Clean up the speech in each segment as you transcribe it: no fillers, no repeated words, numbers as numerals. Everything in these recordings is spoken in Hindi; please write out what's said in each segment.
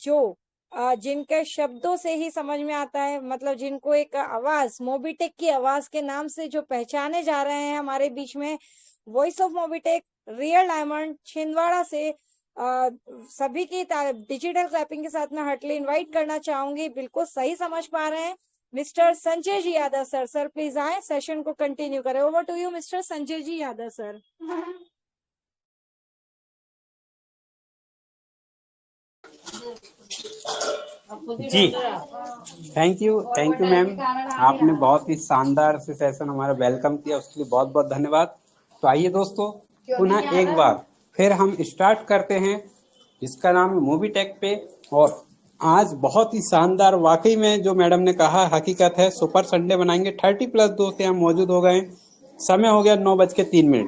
जो जिनके शब्दों से ही समझ में आता है, मतलब जिनको एक आवाज, मोबीटेक की आवाज के नाम से जो पहचाने जा रहे हैं हमारे बीच में, voice of Mobitech, real diamond Chhindwara से सभी की डिजिटल क्लैपिंग के साथ मैं हार्टली इनवाइट करना चाहूंगी। बिल्कुल सही समझ पा रहे हैं mister Sanjay ji Yadav sir. Sir please आए, सेशन को कंटिन्यू करें। Over to you mister Sanjay ji Yadav sir. जी, थैंक यू मैम। आपने बहुत ही शानदार से सेशन हमारा वेलकम किया, उसके लिए बहुत बहुत धन्यवाद। तो आइए दोस्तों, पुनः एक बार फिर हम स्टार्ट करते हैं, जिसका नाम है मूवी टेक पे। और आज बहुत ही शानदार, वाकई में जो मैडम ने कहा हकीकत है, सुपर संडे बनाएंगे। 30+ दोस्त यहाँ मौजूद हो गए। समय हो गया 9:03।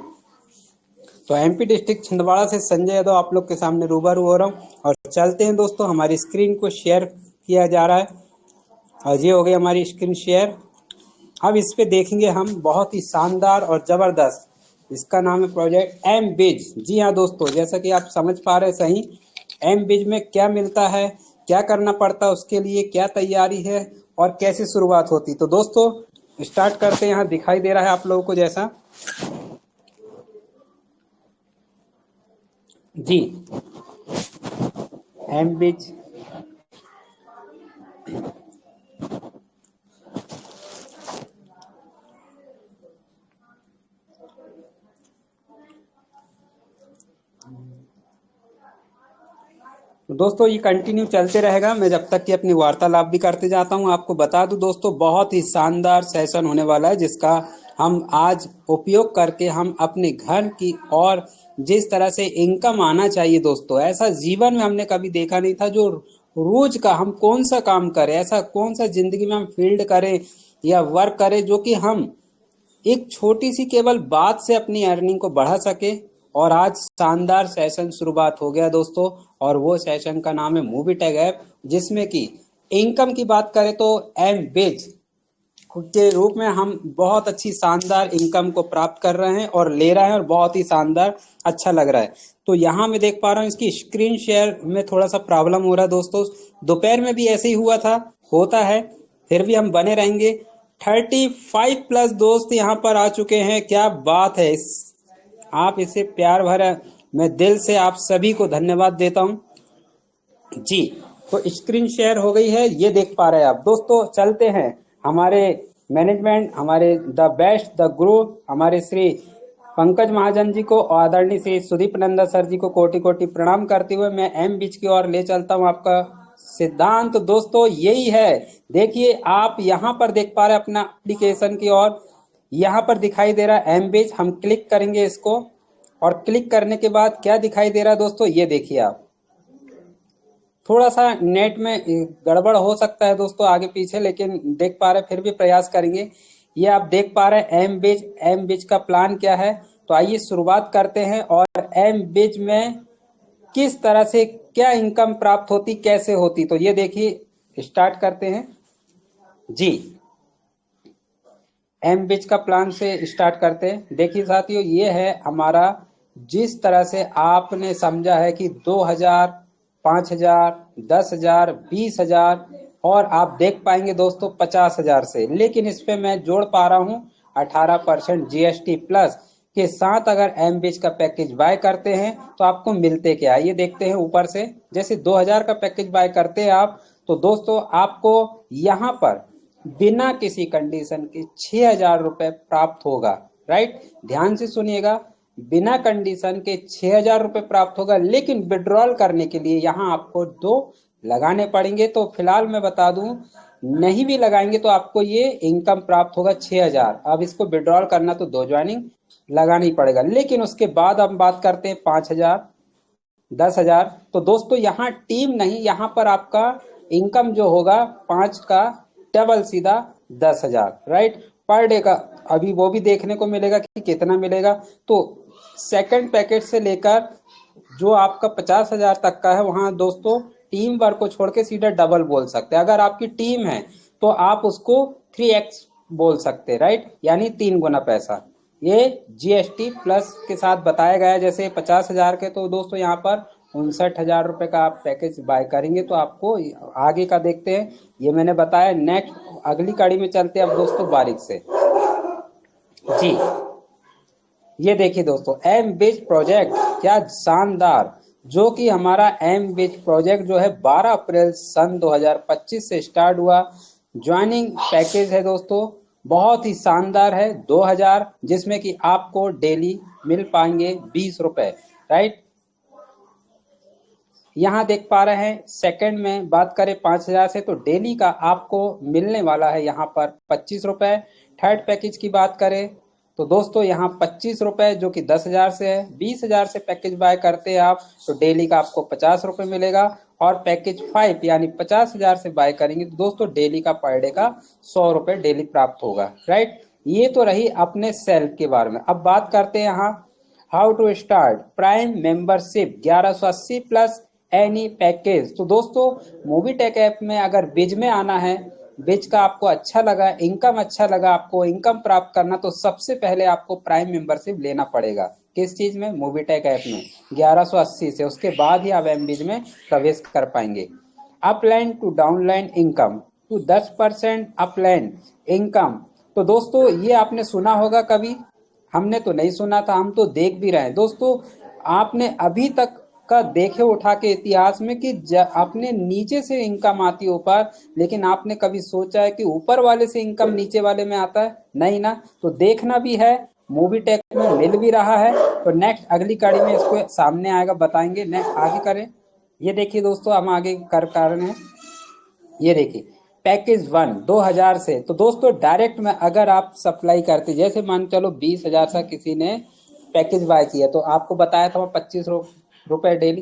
तो एमपी डिस्ट्रिक्ट छिंदवाड़ा से संजय यादव आप लोग के सामने रूबरू हो रहा हूँ। और चलते हैं दोस्तों, हमारी स्क्रीन को शेयर किया जा रहा है और ये हो गई हमारी स्क्रीन शेयर। अब इस पे देखेंगे हम बहुत ही शानदार और जबरदस्त, इसका नाम है प्रोजेक्ट एम बिज। जी हाँ दोस्तों, जैसा कि आप समझ पा रहे सही, एम बिज में क्या मिलता है, क्या करना पड़ता है, उसके लिए क्या तैयारी है और कैसे शुरुआत होती। तो दोस्तों स्टार्ट करते हैं। यहाँ दिखाई दे रहा है आप लोगों को जैसा, जी एम बिज। दोस्तों ये कंटिन्यू चलते रहेगा, मैं जब तक कि अपनी वार्तालाप भी करते जाता हूं। आपको बता दूं दोस्तों, बहुत ही शानदार सेशन होने वाला है, जिसका हम आज उपयोग करके हम अपने घर की और जिस तरह से इनकम आना चाहिए दोस्तों, ऐसा जीवन में हमने कभी देखा नहीं था। जो रोज का हम कौन सा काम करें, ऐसा कौन सा जिंदगी में हम फील्ड करें या वर्क करें जो कि हम एक छोटी सी केवल बात से अपनी अर्निंग को बढ़ा सके। और आज शानदार सेशन शुरुआत हो गया दोस्तों, और वो सेशन का नाम है मूवी टैग ऐप, जिसमें कि इनकम की बात करें तो एम बिज के रूप में हम बहुत अच्छी शानदार इनकम को प्राप्त कर रहे हैं और ले रहे हैं, और बहुत ही शानदार अच्छा लग रहा है। तो यहाँ मैं देख पा रहा हूँ इसकी स्क्रीन शेयर में थोड़ा सा प्रॉब्लम हो रहा है दोस्तों। दोपहर में भी ऐसे ही हुआ था, होता है, फिर भी हम बने रहेंगे। 35+ दोस्त यहाँ पर आ चुके हैं, क्या बात है। आप इसे प्यार भरा, मैं दिल से आप सभी को धन्यवाद देता हूँ जी। तो स्क्रीन शेयर हो गई है, ये देख पा रहे हैं आप दोस्तों। चलते हैं हमारे मैनेजमेंट, हमारे द बेस्ट द ग्रो, हमारे श्री पंकज महाजन जी को और आदरणीय श्री सुदीप नंदा सर जी को कोटि कोटि प्रणाम करते हुए मैं एम बीच की ओर ले चलता हूं। आपका सिद्धांत दोस्तों यही है। देखिए आप यहाँ पर देख पा रहे हैं अपना एप्लीकेशन की ओर, यहाँ पर दिखाई दे रहा है एम बीच। हम क्लिक करेंगे इसको, और क्लिक करने के बाद क्या दिखाई दे रहा है दोस्तों, ये देखिए आप। थोड़ा सा नेट में गड़बड़ हो सकता है दोस्तों आगे पीछे, लेकिन देख पा रहे, फिर भी प्रयास करेंगे। ये आप देख पा रहे हैं एम बिज का प्लान क्या है। तो आइए शुरुआत करते हैं, और एम बिज में किस तरह से क्या इनकम प्राप्त होती, कैसे होती, तो ये देखिए स्टार्ट करते हैं जी। एम बिज का प्लान से स्टार्ट करते हैं। देखिए साथियों, ये है हमारा, जिस तरह से आपने समझा है कि 2000, 5000, 10,000, 20,000, और आप देख पाएंगे दोस्तों 50,000 से, लेकिन इस पे मैं जोड़ पा रहा हूँ 18% जीएसटी प्लस के साथ। अगर एम बिज का पैकेज बाय करते हैं तो आपको मिलते क्या, ये देखते हैं ऊपर से। जैसे 2000 का पैकेज बाय करते हैं आप, तो दोस्तों आपको यहाँ पर बिना किसी कंडीशन के 6,000 रुपए प्राप्त होगा। राइट, ध्यान से सुनिएगा, बिना कंडीशन के 6,000 रुपए प्राप्त होगा। लेकिन विड्रॉल करने के लिए यहाँ आपको 2 लगाने पड़ेंगे। तो फिलहाल मैं बता दूं, नहीं भी लगाएंगे तो आपको ये इनकम प्राप्त होगा 6,000। अब इसको विड्रॉल करना तो 2 ज्वाइनिंग लगाना ही पड़ेगा। लेकिन उसके बाद हम बात करते हैं 5,000, 10,000। तो दोस्तों यहाँ टीम नहीं, यहाँ पर आपका इनकम जो होगा 5 का डबल, सीधा 10,000। राइट, पर डे का अभी वो भी देखने को मिलेगा कि कितना मिलेगा। तो सेकंड पैकेज से लेकर जो आपका 50,000 तक का है, वहां दोस्तों टीम वर्क को छोड़ के सीधा डबल बोल सकते हैं। अगर आपकी टीम है तो आप उसको 3x बोल सकते हैं। राइट, यानी 3 गुना पैसा। ये जीएसटी प्लस के साथ बताया गया है। जैसे 50,000 के तो दोस्तों यहाँ पर 59,000 रुपये का आप पैकेज बाय करेंगे तो आपको आगे का देखते हैं। ये मैंने बताया। नेक्स्ट अगली कड़ी में चलते हैं अब दोस्तों बारीक से जी। ये देखिए दोस्तों, एम बिज प्रोजेक्ट, क्या शानदार। जो कि हमारा एम बिज प्रोजेक्ट जो है 12 अप्रैल सन 2025 से स्टार्ट हुआ। ज्वाइनिंग पैकेज है दोस्तों, बहुत ही शानदार है। 2000, जिसमें कि आपको डेली मिल पाएंगे 20 रुपए, राइट। यहाँ देख पा रहे हैं सेकंड में बात करें 5000 से, तो डेली का आपको मिलने वाला है यहाँ पर 25 रुपए। थर्ड पैकेज की बात करें तो दोस्तों यहाँ 25 रुपए, जो कि 10,000 से है। 20,000 से पैकेज बाय करते हैं आप तो डेली का आपको 50 रुपए मिलेगा। और पैकेज 5 यानी 50,000 से बाय करेंगे तो दोस्तों डेली का पर डे का 100 रुपए डेली प्राप्त होगा, राइट। ये तो रही अपने सेल्फ के बारे में। अब बात करते हैं यहाँ how to start prime membership 1180 plus any package. तो दोस्तों मूवीटेक ऐप में अगर बिज में आना है, बिज का आपको अच्छा लगा, इनकम अच्छा लगा, आपको इनकम प्राप्त करना, तो सबसे पहले आपको प्राइम मेंबरशिप लेना पड़ेगा। किस चीज में? मूवीटेक ऐप में 1180 से। उसके बाद ही आप एम बिज में प्रवेश कर पाएंगे। Upline to downline income to 10% upline income. तो दोस्तों ये आपने सुना होगा कभी, हमने तो नहीं सुना था, हम तो देख भी रहे हैं दोस्तों। आपने अभी तक का देखे उठा के इतिहास में कि अपने नीचे से इनकम आती है ऊपर, लेकिन आपने कभी सोचा है कि ऊपर वाले से इनकम नीचे वाले में आता है? नहीं ना। तो देखना भी है, मूवी टेक में मिल भी रहा है। तो नेक्स्ट अगली कड़ी में इसको सामने आएगा, बताएंगे। नेक्स्ट आगे करें। ये देखिए दोस्तों, हम आगे कर रहे हैं। ये देखिए पैकेज 1 2000 से। तो दोस्तों डायरेक्ट में अगर आप सप्लाई करते, जैसे मान चलो 20,000 से किसी ने पैकेज बाय किया, तो आपको बताया था 25 रुपए डेली।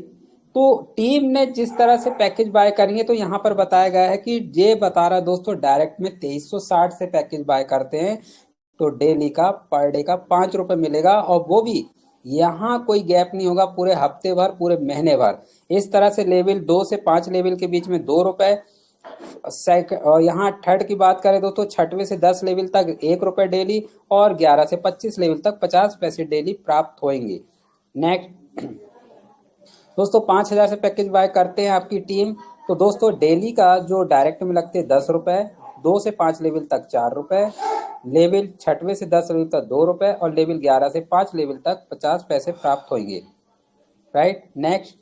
तो टीम ने जिस तरह से पैकेज बाय करेंगे, तो यहाँ पर बताया गया है कि ये बता रहा है दोस्तों डायरेक्ट में 2360 से पैकेज बाय करते हैं तो डेली का पर डे का 5 रुपए मिलेगा। और वो भी यहाँ कोई गैप नहीं होगा, पूरे हफ्ते भर, पूरे महीने भर। इस तरह से लेवल 2 से 5 लेवल के बीच में 2 रुपए। और यहाँ थर्ड की बात करें दोस्तों, 6वें से 10 लेवल तक 1 रुपए डेली, और 11 से 25 लेवल तक 50 पैसे डेली प्राप्त होंगे। नेक्स्ट दोस्तों 5,000 से पैकेज बाय करते हैं आपकी टीम, तो दोस्तों डेली का जो डायरेक्ट में लगते हैं 10 रुपए, 2 से 5 लेवल तक 4 रुपए, लेवल 6वें से 10 लेवल तक 2 रुपए, और लेवल 11 से 5 लेवल तक 50 पैसे प्राप्त होंगे, राइट। नेक्स्ट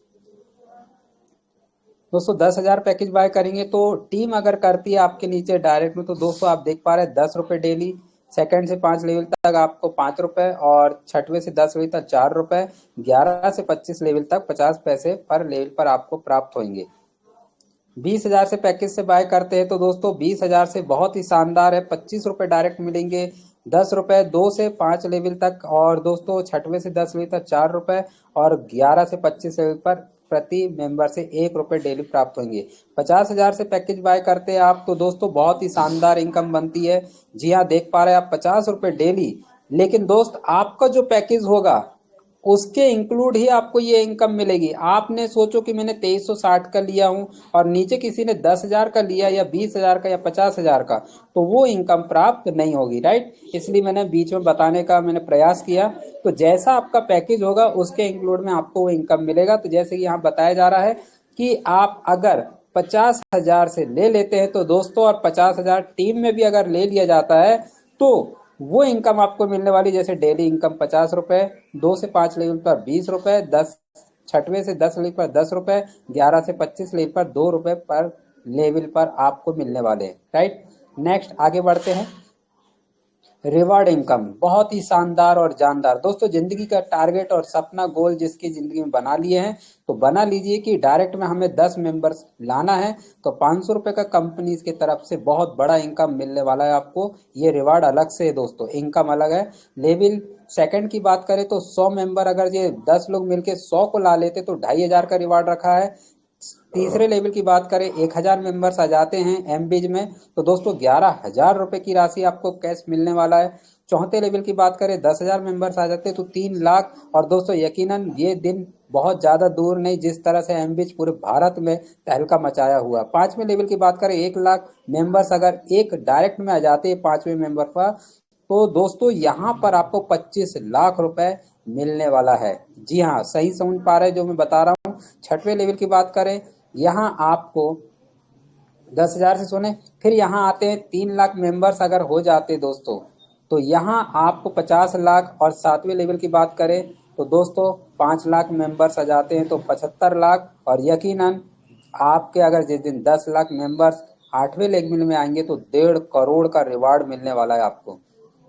दोस्तों 10,000 पैकेज बाय करेंगे तो टीम अगर करती है आपके नीचे डायरेक्ट में, तो दोस्तों आप देख पा रहे हैं 10 रुपए डेली। सेकंड से 5 लेवल तक आपको 5 रुपए, और 6वें से 10 लेवल तक 4 रुपए, 11 से 25 लेवल तक 50 पैसे पर लेवल पर आपको प्राप्त होंगे। 20,000 से पैकेज से बाय करते हैं तो दोस्तों 20,000 से बहुत ही शानदार है, 25 रुपए डायरेक्ट मिलेंगे। 10 रुपए 2 से 5 लेवल तक, और दोस्तों 6वें से 10 लेवल तक 4 रुपए, और 11 से 25 लेवल पर प्रति मेंबर से 1 रुपए डेली प्राप्त होंगे। 50,000 से पैकेज बाय करते हैं आप तो दोस्तों बहुत ही शानदार इनकम बनती है। जी हाँ, देख पा रहे हैं आप 50 रुपए डेली। लेकिन दोस्त आपका जो पैकेज होगा उसके इंक्लूड ही आपको ये इनकम मिलेगी। आपने सोचो कि मैंने 2360 का लिया हूं और नीचे किसी ने 10,000 का लिया, या 20,000 का, या 50,000 का, तो वो इनकम प्राप्त नहीं होगी, राइट। इसलिए मैंने बीच में बताने का मैंने प्रयास किया। तो जैसा आपका पैकेज होगा उसके इंक्लूड में आपको वो इनकम मिलेगा। तो जैसे कि यहाँ बताया जा रहा है कि आप अगर 50,000 से ले लेते हैं तो दोस्तों, और 50,000 टीम में भी अगर ले लिया जाता है, तो वो इनकम आपको मिलने वाली, जैसे डेली इनकम 50 रुपए, 2 से 5 लेवल पर 20 रुपए, 6वें से 10 लेवल पर 10 रुपए, 11 से 25 लेवल पर 2 रुपए पर लेवल पर आपको मिलने वाले हैं, राइट। नेक्स्ट आगे बढ़ते हैं। रिवॉर्ड इनकम बहुत ही शानदार और जानदार। दोस्तों जिंदगी का टारगेट और सपना, गोल जिसकी जिंदगी में बना लिए हैं, तो बना लीजिए कि डायरेक्ट में हमें 10 मेंबर्स लाना है, तो 500 रुपए का कंपनी की तरफ से बहुत बड़ा इनकम मिलने वाला है आपको। ये रिवार्ड अलग से है दोस्तों, इनकम अलग है। लेवल सेकंड की बात करें तो 100 मेंबर, अगर ये 10 लोग मिलकर 100 को ला लेते तो 2,500 का रिवार्ड रखा है। तीसरे लेवल की बात करें 1,000 मेंबर्स आ जाते हैं एमबीज में, तो दोस्तों 11,000 रुपए की राशि आपको कैश मिलने वाला है। चौथे लेवल की बात करें 10,000 मेंबर्स आ जाते हैं तो 3 लाख। और दोस्तों यकीनन ये दिन बहुत ज्यादा दूर नहीं, जिस तरह से एमबीज पूरे भारत में तहलका मचाया हुआ। पांचवें लेवल की बात करें 1 लाख मेंबर्स अगर एक डायरेक्ट में आ जाते हैं पांचवें मेंबर पर, तो दोस्तों यहाँ पर आपको 25 लाख रुपए मिलने वाला है। जी हाँ, सही समझ पा रहे हैं जो मैं बता रहा हूँ। हूँ। 6वें लेवल की बात करें, यहाँ आपको 10,000 से सुने, फिर यहाँ आते हैं 3 लाख मेंबर्स अगर हो जाते दोस्तों, तो यहाँ आपको 50 लाख, और 7वें लेवल की बात करें तो दोस्तों 5 लाख मेंबर्स आ जाते हैं तो 75 लाख, और यकीनन आपके अगर जिस दिन 10 लाख मेंबर्स 8वें लेवल में आएंगे तो 1.5 करोड़ का रिवार्ड मिलने वाला है आपको।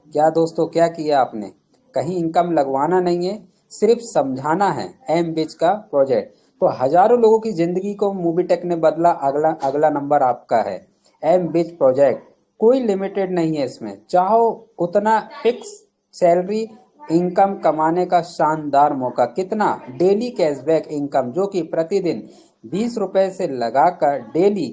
क्या दोस्तों, क्या किया आपने? कहीं इनकम लगवाना नहीं है, सिर्फ समझाना है एम बिच का प्रोजेक्ट। तो हजारों लोगों की जिंदगी को मूवीटेक ने बदला। अगला अगला नंबर आपका है एम बिच प्रोजेक्ट। कोई लिमिटेड नहीं है इसमें, चाहो उतना फिक्स सैलरी इनकम कमाने का शानदार मौका। कितना? डेली कैशबैक इनकम, जो कि प्रतिदिन 20 रुपए से लगाकर डेली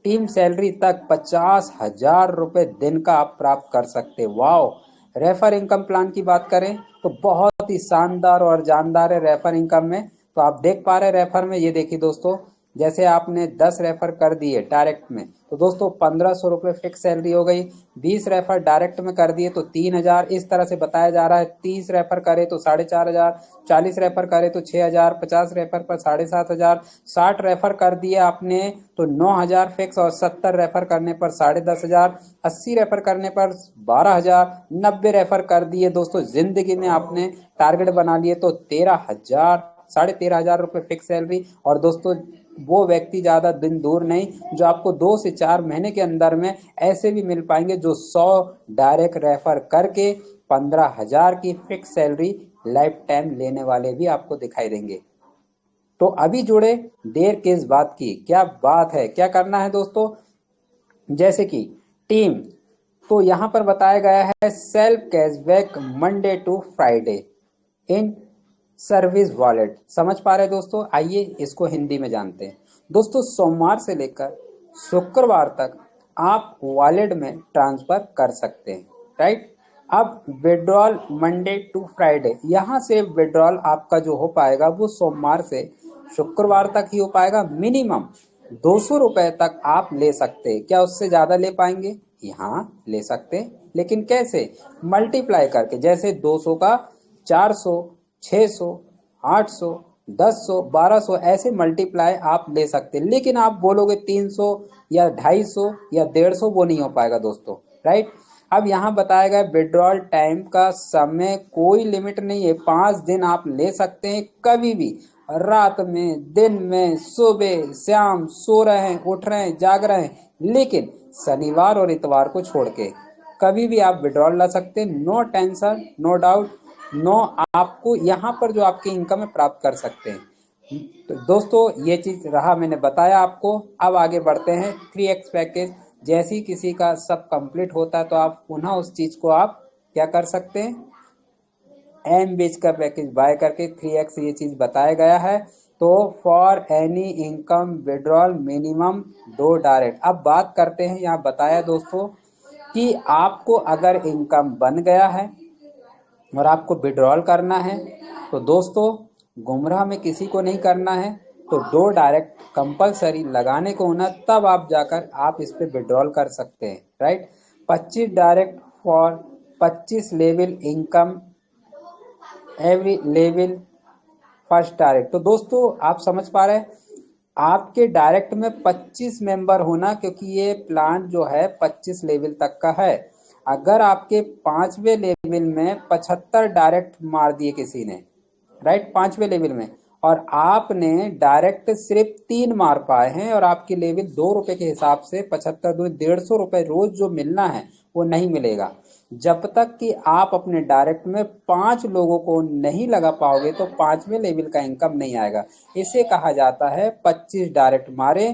टीम सैलरी तक 50,000 रुपए दिन का आप प्राप्त कर सकते। वाओ! रेफर इनकम प्लान की बात करें तो बहुत ही शानदार और जानदार है रेफर इनकम में। तो आप देख पा रहे रेफर में, ये देखिए दोस्तों, जैसे आपने 10 रेफर कर दिए डायरेक्ट में तो दोस्तों 1,500 रुपये फिक्स सैलरी हो गई। 20 रेफर डायरेक्ट में कर दिए तो 3,000, इस तरह से बताया जा रहा है। 30 रेफर करे तो 4,500, 40 रेफर करे तो 6,000, 50 रेफर पर 7,500, 60 रेफर कर दिए आपने तो 9,000 फिक्स, और 70 रेफर करने पर 10,500, 80 रेफर करने पर 12,000, 90 रेफर कर दिए दोस्तों, जिंदगी में आपने टारगेट बना लिए तो 13,000, 13,500 रुपये फिक्स सैलरी। और दोस्तों वो व्यक्ति ज्यादा दिन दूर नहीं, जो आपको 2 से 4 महीने के अंदर में ऐसे भी मिल पाएंगे जो 100 डायरेक्ट रेफर करके 15,000 की फिक्स सैलरी लाइफ टाइम लेने वाले भी आपको दिखाई देंगे। तो अभी जुड़े, देर किस बात की? क्या बात है, क्या करना है दोस्तों? जैसे कि टीम, तो यहां पर बताया गया है self cashback Monday to Friday in service wallet. समझ पा रहे दोस्तों? आइए इसको हिंदी में जानते हैं। दोस्तों सोमवार से लेकर शुक्रवार तक आप वॉलेट में ट्रांसफर कर सकते हैं, राइट। अब विड्रॉल मंडे टू फ्राइडे, यहाँ से विड्रॉल आपका जो हो पाएगा वो सोमवार से शुक्रवार तक ही हो पाएगा। मिनिमम 200 रुपए तक आप ले सकते हैं। क्या उससे ज्यादा ले पाएंगे? यहाँ ले सकते हैं, लेकिन कैसे? मल्टीप्लाई करके, जैसे 200 का 400, 600, 800, 1000, 1200 ऐसे मल्टीप्लाई आप ले सकते हैं। लेकिन आप बोलोगे 300 या 250 या 150, वो नहीं हो पाएगा दोस्तों, राइट। अब यहाँ बताया गया विड्रॉल टाइम का समय कोई लिमिट नहीं है। 5 दिन आप ले सकते हैं, कभी भी, रात में, दिन में, सुबह शाम, सो रहे हैं, उठ रहे हैं, जाग रहे हैं, लेकिन शनिवार और इतवार को छोड़ के कभी भी आप विड्रॉल ला सकते हैं। No tension, no doubt, no, आपको यहाँ पर जो आपकी इनकम है प्राप्त कर सकते हैं। तो दोस्तों ये चीज रहा, मैंने बताया आपको। अब आगे बढ़ते हैं 3x पैकेज। जैसे ही किसी का सब कंप्लीट होता है तो आप पुनः उस चीज को आप क्या कर सकते हैं, एम बेच का पैकेज बाय करके 3x ये चीज बताया गया है। तो for any income withdrawal minimum 2 direct. अब बात करते हैं, यहाँ बताया दोस्तों कि आपको अगर इनकम बन गया है और आपको विड्रॉल करना है तो दोस्तों गुमराह में किसी को नहीं करना है। तो 2 डायरेक्ट कंपलसरी लगाने को होना, तब आप जाकर आप इस पे विड्रॉल कर सकते हैं, right. 25 direct for 25 level income every level first direct. तो दोस्तों आप समझ पा रहे हैं, आपके डायरेक्ट में 25 मेंबर होना, क्योंकि ये प्लान जो है 25 लेवल तक का है। अगर आपके 5वें लेवल में 75 डायरेक्ट मार दिए किसी ने, राइट, 5वें लेवल में, और आपने डायरेक्ट सिर्फ 3 मार पाए हैं, और आपकी लेवल 2 रुपए के हिसाब से 75 दो 150 रुपए रोज जो मिलना है वो नहीं मिलेगा। जब तक कि आप अपने डायरेक्ट में 5 लोगों को नहीं लगा पाओगे तो 5वें लेवल का इनकम नहीं आएगा। इसे कहा जाता है 25 डायरेक्ट मारे।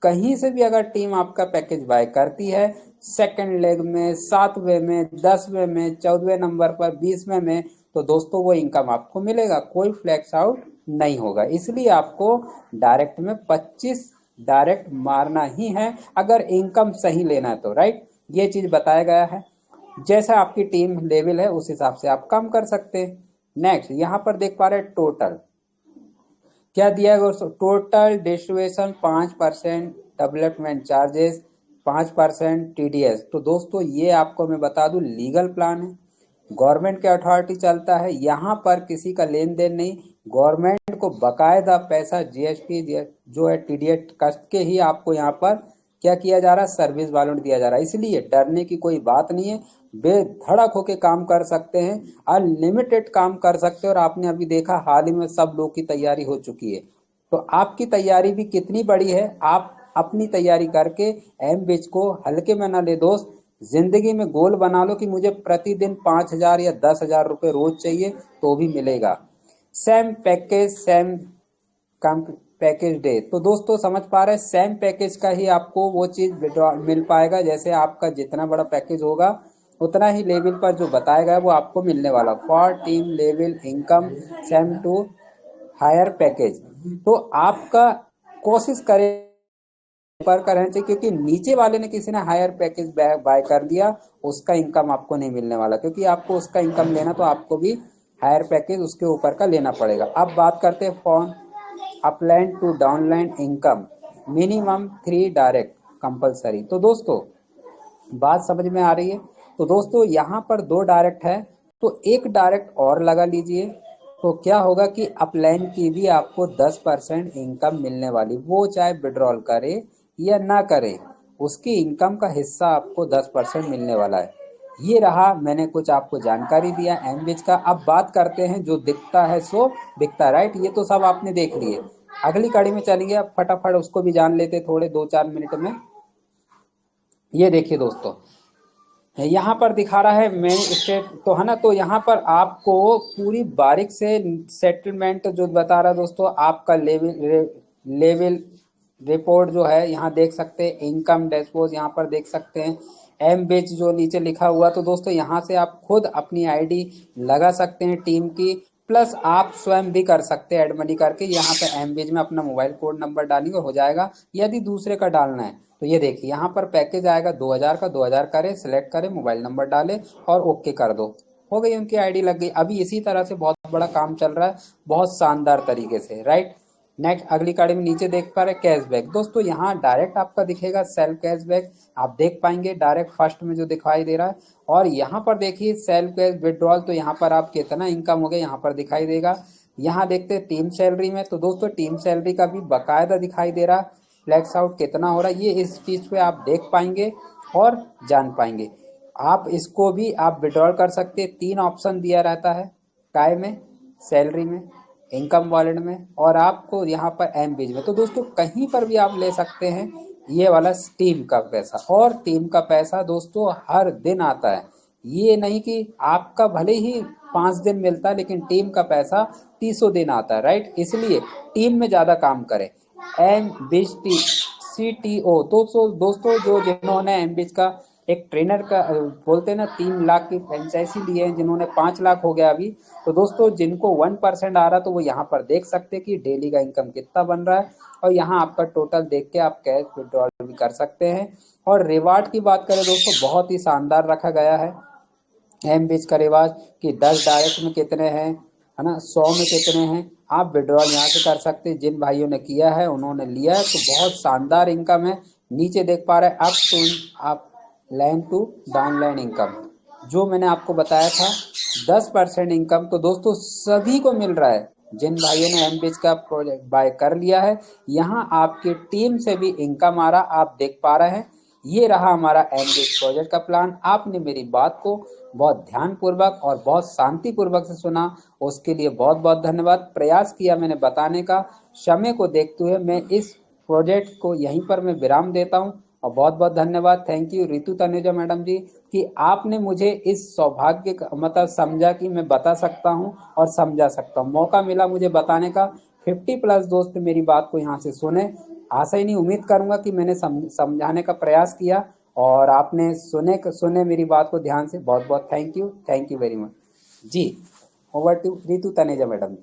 कहीं से भी अगर टीम आपका पैकेज बाय करती है, सेकंड लेग में, 7वें में, 10वें में, 14वें नंबर पर, 20वें में, तो दोस्तों वो इनकम आपको मिलेगा, कोई फ्लैक्स आउट नहीं होगा। इसलिए आपको डायरेक्ट में 25 डायरेक्ट मारना ही है अगर इनकम सही लेना है तो, राइट। ये चीज बताया गया है। जैसा आपकी टीम लेवल है उस हिसाब से आप कम कर सकते हैं। नेक्स्ट यहाँ पर देख पा रहे हैं टोटल क्या दिया है दोस्तों। Total distribution 5% development charges, 5% TDS. तो दोस्तों ये आपको मैं बता दूं लीगल प्लान है, गवर्नमेंट के अथॉरिटी चलता है, यहाँ पर किसी का लेन देन नहीं। गवर्नमेंट क्लाइंट को बकायदा पैसा जीएसटी जो है टीडीएस कट के ही आपको यहाँ पर क्या किया जा रहा है, सर्विस वालों दिया जा रहा है। इसलिए डरने की कोई बात नहीं है, बेधड़क होके काम कर सकते हैं, अनलिमिटेड काम कर सकते हैं। और आपने अभी देखा हाल ही में सब लोग की तैयारी हो चुकी है, तो आपकी तैयारी भी कितनी बड़ी है। आप अपनी तैयारी करके एम बिच को हल्के में ना ले दोस्त, जिंदगी में गोल बना लो कि मुझे प्रतिदिन 5,000 या 10,000 रुपए रोज चाहिए तो भी मिलेगा। सेम पैकेज सेम कम पैकेज डे, तो दोस्तों समझ पा रहे हैं, सेम पैकेज का ही आपको वो चीज मिल पाएगा। जैसे आपका जितना बड़ा पैकेज होगा उतना ही लेवल पर जो बताया गया है वो आपको मिलने वाला। For team level income same to higher package, तो आपका कोशिश करें पर करना चाहिए, क्योंकि नीचे वाले ने किसी ने हायर पैकेज बाय कर दिया, उसका इनकम आपको नहीं मिलने वाला, क्योंकि आपको उसका इनकम लेना तो आपको भी हायर पैकेज उसके ऊपर का लेना पड़ेगा। अब बात करते हैं form upline to downline income minimum 3 direct compulsory. तो दोस्तों बात समझ में आ रही है। तो दोस्तों यहाँ पर 2 डायरेक्ट है, तो एक डायरेक्ट और लगा लीजिए, तो क्या होगा कि अपलाइन की भी आपको 10% इनकम मिलने वाली, वो चाहे विड्रॉल करे या ना करे, उसकी इनकम का हिस्सा आपको 10% मिलने वाला है। ये रहा, मैंने कुछ आपको जानकारी दिया एमबिच का। अब बात करते हैं जो दिखता है सो बिकता, राइट। ये तो सब आपने देख लिए, अगली कड़ी में चलेंगे, अब फटाफट उसको भी जान लेते थोड़े 2-4 मिनट में। ये देखिए दोस्तों, यहाँ पर दिखा रहा है मेन स्टेट तो है ना, तो यहाँ पर आपको पूरी बारीक से सेटलमेंट जो बता रहा है दोस्तों, आपका लेवल रिपोर्ट जो है यहाँ देख सकते हैं, इनकम डैशबोर्ड यहाँ पर देख सकते हैं, एम बेच जो नीचे लिखा हुआ। तो दोस्तों यहाँ से आप खुद अपनी आईडी लगा सकते हैं टीम की, प्लस आप स्वयं भी कर सकते हैं एड मनी करके। यहाँ पे एम बेच में अपना मोबाइल कोड नंबर डालेंगे हो जाएगा, यदि दूसरे का डालना है तो ये देखिए यहाँ पर पैकेज आएगा 2000 का, 2000 करें, सिलेक्ट करें, मोबाइल नंबर डालें और ओके कर दो, हो गई उनकी आईडी लग गई। अभी इसी तरह से बहुत बड़ा काम चल रहा है, बहुत शानदार तरीके से, राइट। नेक्स्ट अगली कड़ी में नीचे देख पा रहे कैशबैक, दोस्तों यहाँ डायरेक्ट आपका दिखेगा सेल्फ कैशबैक, आप देख पाएंगे डायरेक्ट फर्स्ट में जो दिखाई दे रहा है। और यहाँ पर देखिए सेल्फ कैश विड्रॉल, तो यहाँ पर आप कितना इनकम हो गया यहाँ पर दिखाई देगा। यहाँ देखते हैं टीम सैलरी में, तो दोस्तों टीम सैलरी का भी बकायदा दिखाई दे रहा, फ्लैक्स आउट कितना हो रहा है, ये इस चीज पे आप देख पाएंगे और जान पाएंगे। आप इसको भी आप विड्रॉल कर सकते हैं, 3 ऑप्शन दिया रहता है, काय में, सैलरी में, इनकम वॉलेट में, और आपको यहाँ पर एम बीज में। तो दोस्तों कहीं पर भी आप ले सकते हैं ये वाला टीम का पैसा। और टीम का पैसा दोस्तों हर दिन आता है, ये नहीं कि आपका भले ही 5 दिन मिलता है लेकिन टीम का पैसा 30 दिन आता है, राइट। इसलिए टीम में ज्यादा काम करें। एम बिच टी CTO, तो दोस्तों जो जिन्होंने एम बिच का एक ट्रेनर का बोलते हैं ना 3 लाख की फ्रेंचाइजी ली है, जिन्होंने 5 लाख हो गया अभी, तो दोस्तों जिनको 1% आ रहा तो वो यहाँ पर देख सकते हैं कि डेली का इनकम कितना बन रहा है, और यहाँ आपका टोटल देख के आप कैश विड्रॉल भी कर सकते हैं। और रिवार्ड की बात करें दोस्तों, बहुत ही शानदार रखा गया है एम बीच का रिवाज कि 10 डायरेक्ट में कितने हैं, है ना, 100 में कितने हैं, आप विड्रॉल यहाँ से कर सकते हैं। जिन भाइयों ने किया है उन्होंने लिया है, तो बहुत शानदार इनकम है। नीचे देख पा रहे हैं अप टू आप लाइन टू डाउनलाइन इनकम, जो मैंने आपको बताया था 10% इनकम, तो दोस्तों सभी को मिल रहा है। जिन भाइयों ने एम बीच का प्रोजेक्ट बाय कर लिया है, यहाँ आपकी टीम से भी इनकम आ रहा, आप देख पा रहे हैं। ये रहा हमारा एमबीच प्रोजेक्ट का प्लान। आपने मेरी बात को बहुत ध्यानपूर्वक और बहुत शांतिपूर्वक से सुना, उसके लिए बहुत बहुत धन्यवाद। प्रयास किया मैंने बताने का, समय को देखते हुए मैं इस प्रोजेक्ट को यहीं पर मैं विराम देता हूं, और बहुत बहुत धन्यवाद। Thank you Ritu Taneja madam ji कि आपने मुझे इस सौभाग्य का मतलब समझा कि मैं बता सकता हूं और समझा सकता हूं, मौका मिला मुझे बताने का। 50+ दोस्त मेरी बात को यहाँ से सुने, आशा ही नहीं उम्मीद करूंगा कि मैंने समझाने का प्रयास किया और आपने सुने मेरी बात को ध्यान से। बहुत बहुत थैंक यू वेरी मच जी। Over to Ritu Taneja madam.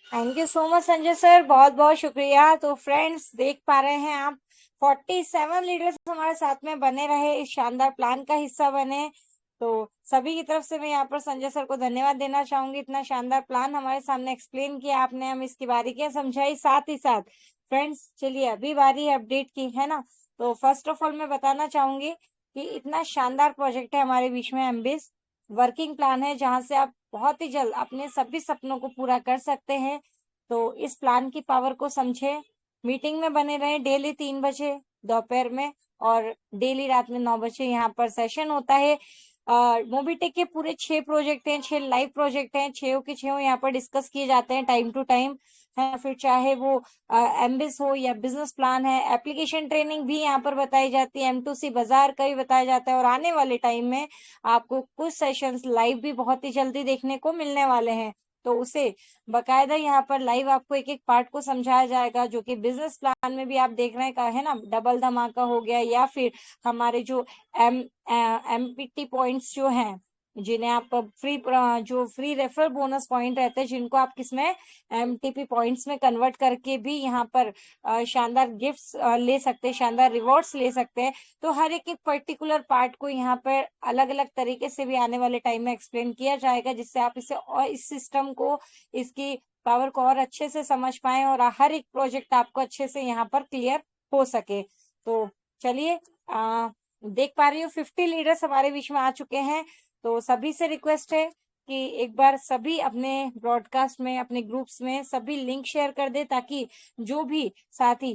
Thank you so much Sanjay sir, बहुत बहुत शुक्रिया। तो फ्रेंड्स देख पा रहे हैं आप 47 लीडर्स हमारे साथ में बने रहे, इस शानदार प्लान का हिस्सा बने। तो सभी की तरफ से मैं यहाँ पर संजय सर को धन्यवाद देना चाहूंगी, इतना शानदार प्लान हमारे सामने एक्सप्लेन किया आपने, हम इसकी बारीकियां समझाई। साथ ही साथ फ्रेंड्स चलिए अभी बारी है अपडेट की, है ना। तो फर्स्ट ऑफ ऑल मैं बताना चाहूंगी कि इतना शानदार प्रोजेक्ट है हमारे बीच में एमबीस, वर्किंग प्लान है जहां से आप बहुत ही जल्द अपने सभी सपनों को पूरा कर सकते हैं। तो इस प्लान की पावर को समझे, मीटिंग में बने रहे डेली 3 बजे दोपहर में, और डेली रात में 9 बजे यहाँ पर सेशन होता है। मोबिटेक के पूरे 6 प्रोजेक्ट हैं, 6 लाइव प्रोजेक्ट हैं, 6 के 6 यहाँ पर डिस्कस किए जाते हैं टाइम टू टाइम है। फिर चाहे वो एमबिस हो या बिजनेस प्लान है, एप्लीकेशन ट्रेनिंग भी यहाँ पर बताई जाती है, M2C बाजार का भी बताया जाता है। और आने वाले टाइम में आपको कुछ सेशंस लाइव भी बहुत ही जल्दी देखने को मिलने वाले हैं। तो उसे बकायदा यहाँ पर लाइव आपको एक एक पार्ट को समझाया जाएगा, जो कि बिजनेस प्लान में भी आप देख रहे हैं का है ना, डबल धमाका हो गया, या फिर हमारे जो MPT पॉइंट्स जो हैं, जिन्हें आप फ्री जो फ्री रेफरल बोनस पॉइंट रहते हैं, जिनको आप किसमें MTP पॉइंट्स में कन्वर्ट करके भी यहाँ पर शानदार गिफ्ट्स ले सकते हैं, शानदार रिवॉर्ड्स ले सकते हैं। तो हर एक एक पर्टिकुलर पार्ट को यहाँ पर अलग अलग तरीके से भी आने वाले टाइम में एक्सप्लेन किया जाएगा, जिससे आप इसे और इस सिस्टम को, इसकी पावर को और अच्छे से समझ पाए और हर एक प्रोजेक्ट आपको अच्छे से यहाँ पर क्लियर हो सके। तो चलिए, देख पा रही हूँ 50 लीडर्स हमारे बीच में आ चुके हैं। तो सभी से रिक्वेस्ट है कि एक बार सभी अपने ब्रॉडकास्ट में, अपने ग्रुप्स में सभी लिंक शेयर कर दे, ताकि जो भी साथी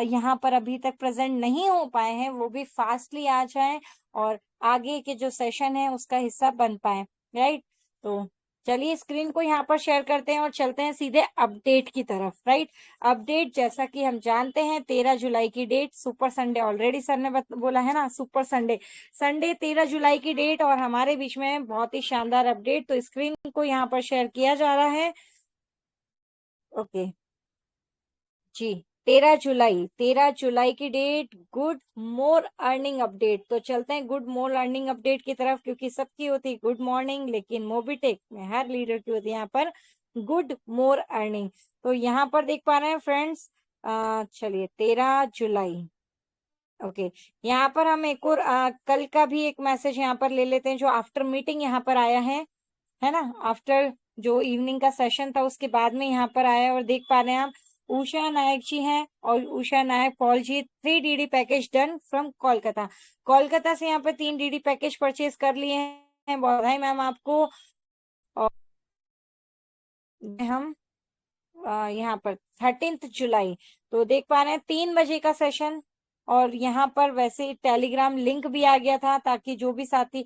यहाँ पर अभी तक प्रेजेंट नहीं हो पाए हैं वो भी फास्टली आ जाएं और आगे के जो सेशन है उसका हिस्सा बन पाए। राइट, तो चलिए स्क्रीन को यहाँ पर शेयर करते हैं और चलते हैं सीधे अपडेट की तरफ। राइट, अपडेट जैसा कि हम जानते हैं 13 जुलाई की date, super Sunday, already sir ने बोला है ना, सुपर संडे, संडे 13 जुलाई की डेट, और हमारे बीच में बहुत ही शानदार अपडेट। तो स्क्रीन को यहाँ पर शेयर किया जा रहा है। ओके जी, 13 जुलाई की date, good more earning update. तो चलते हैं गुड मोर अर्निंग अपडेट की तरफ, क्योंकि सबकी होती है गुड मॉर्निंग, लेकिन मोबिटेक में हर लीडर की होती है यहाँ पर गुड मोर अर्निंग। तो यहाँ पर देख पा रहे हैं फ्रेंड्स, चलिए 13 जुलाई, ओके यहाँ पर हम एक और कल का भी एक मैसेज यहाँ पर ले लेते हैं, जो आफ्टर मीटिंग यहाँ पर आया है ना, आफ्टर जो इवनिंग का सेशन था उसके बाद में यहाँ पर आया। और देख पा रहे हैं आप, उषा नायक जी हैं, और Usha Nayak Paul ji, 3 DD package done from Kolkata. Kolkata से यहाँ पर 3 DD पैकेज परचेज कर लिए हैं, बधाई मैम आपको। और हम यहाँ पर 13 जुलाई, तो देख पा रहे हैं 3 बजे का सेशन। और यहाँ पर वैसे टेलीग्राम लिंक भी आ गया था, ताकि जो भी साथी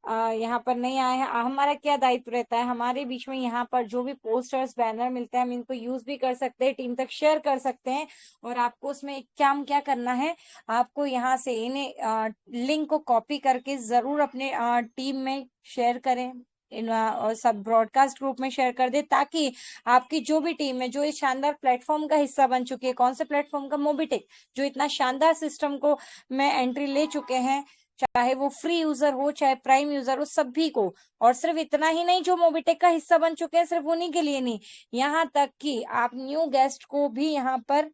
यहाँ पर नहीं आए हैं, हमारा क्या दायित्व रहता है, हमारे बीच में यहाँ पर जो भी पोस्टर्स बैनर मिलते हैं हम इनको यूज भी कर सकते हैं, टीम तक शेयर कर सकते हैं। और आपको उसमें एक काम क्या करना है, आपको यहाँ से इन्हें लिंक को कॉपी करके जरूर अपने टीम में शेयर करें, इन और सब ब्रॉडकास्ट ग्रुप में शेयर कर दे, ताकि आपकी जो भी टीम है, जो इस शानदार प्लेटफॉर्म का हिस्सा बन चुकी है, कौन से प्लेटफॉर्म का, मोबिटेक, जो इतना शानदार सिस्टम को में एंट्री ले चुके हैं, चाहे वो फ्री यूजर हो चाहे प्राइम यूजर हो, सभी को। और सिर्फ इतना ही नहीं, जो मोबिटेक का हिस्सा बन चुके हैं सिर्फ उन्हीं के लिए नहीं, यहाँ तक कि आप न्यू गेस्ट को भी यहाँ पर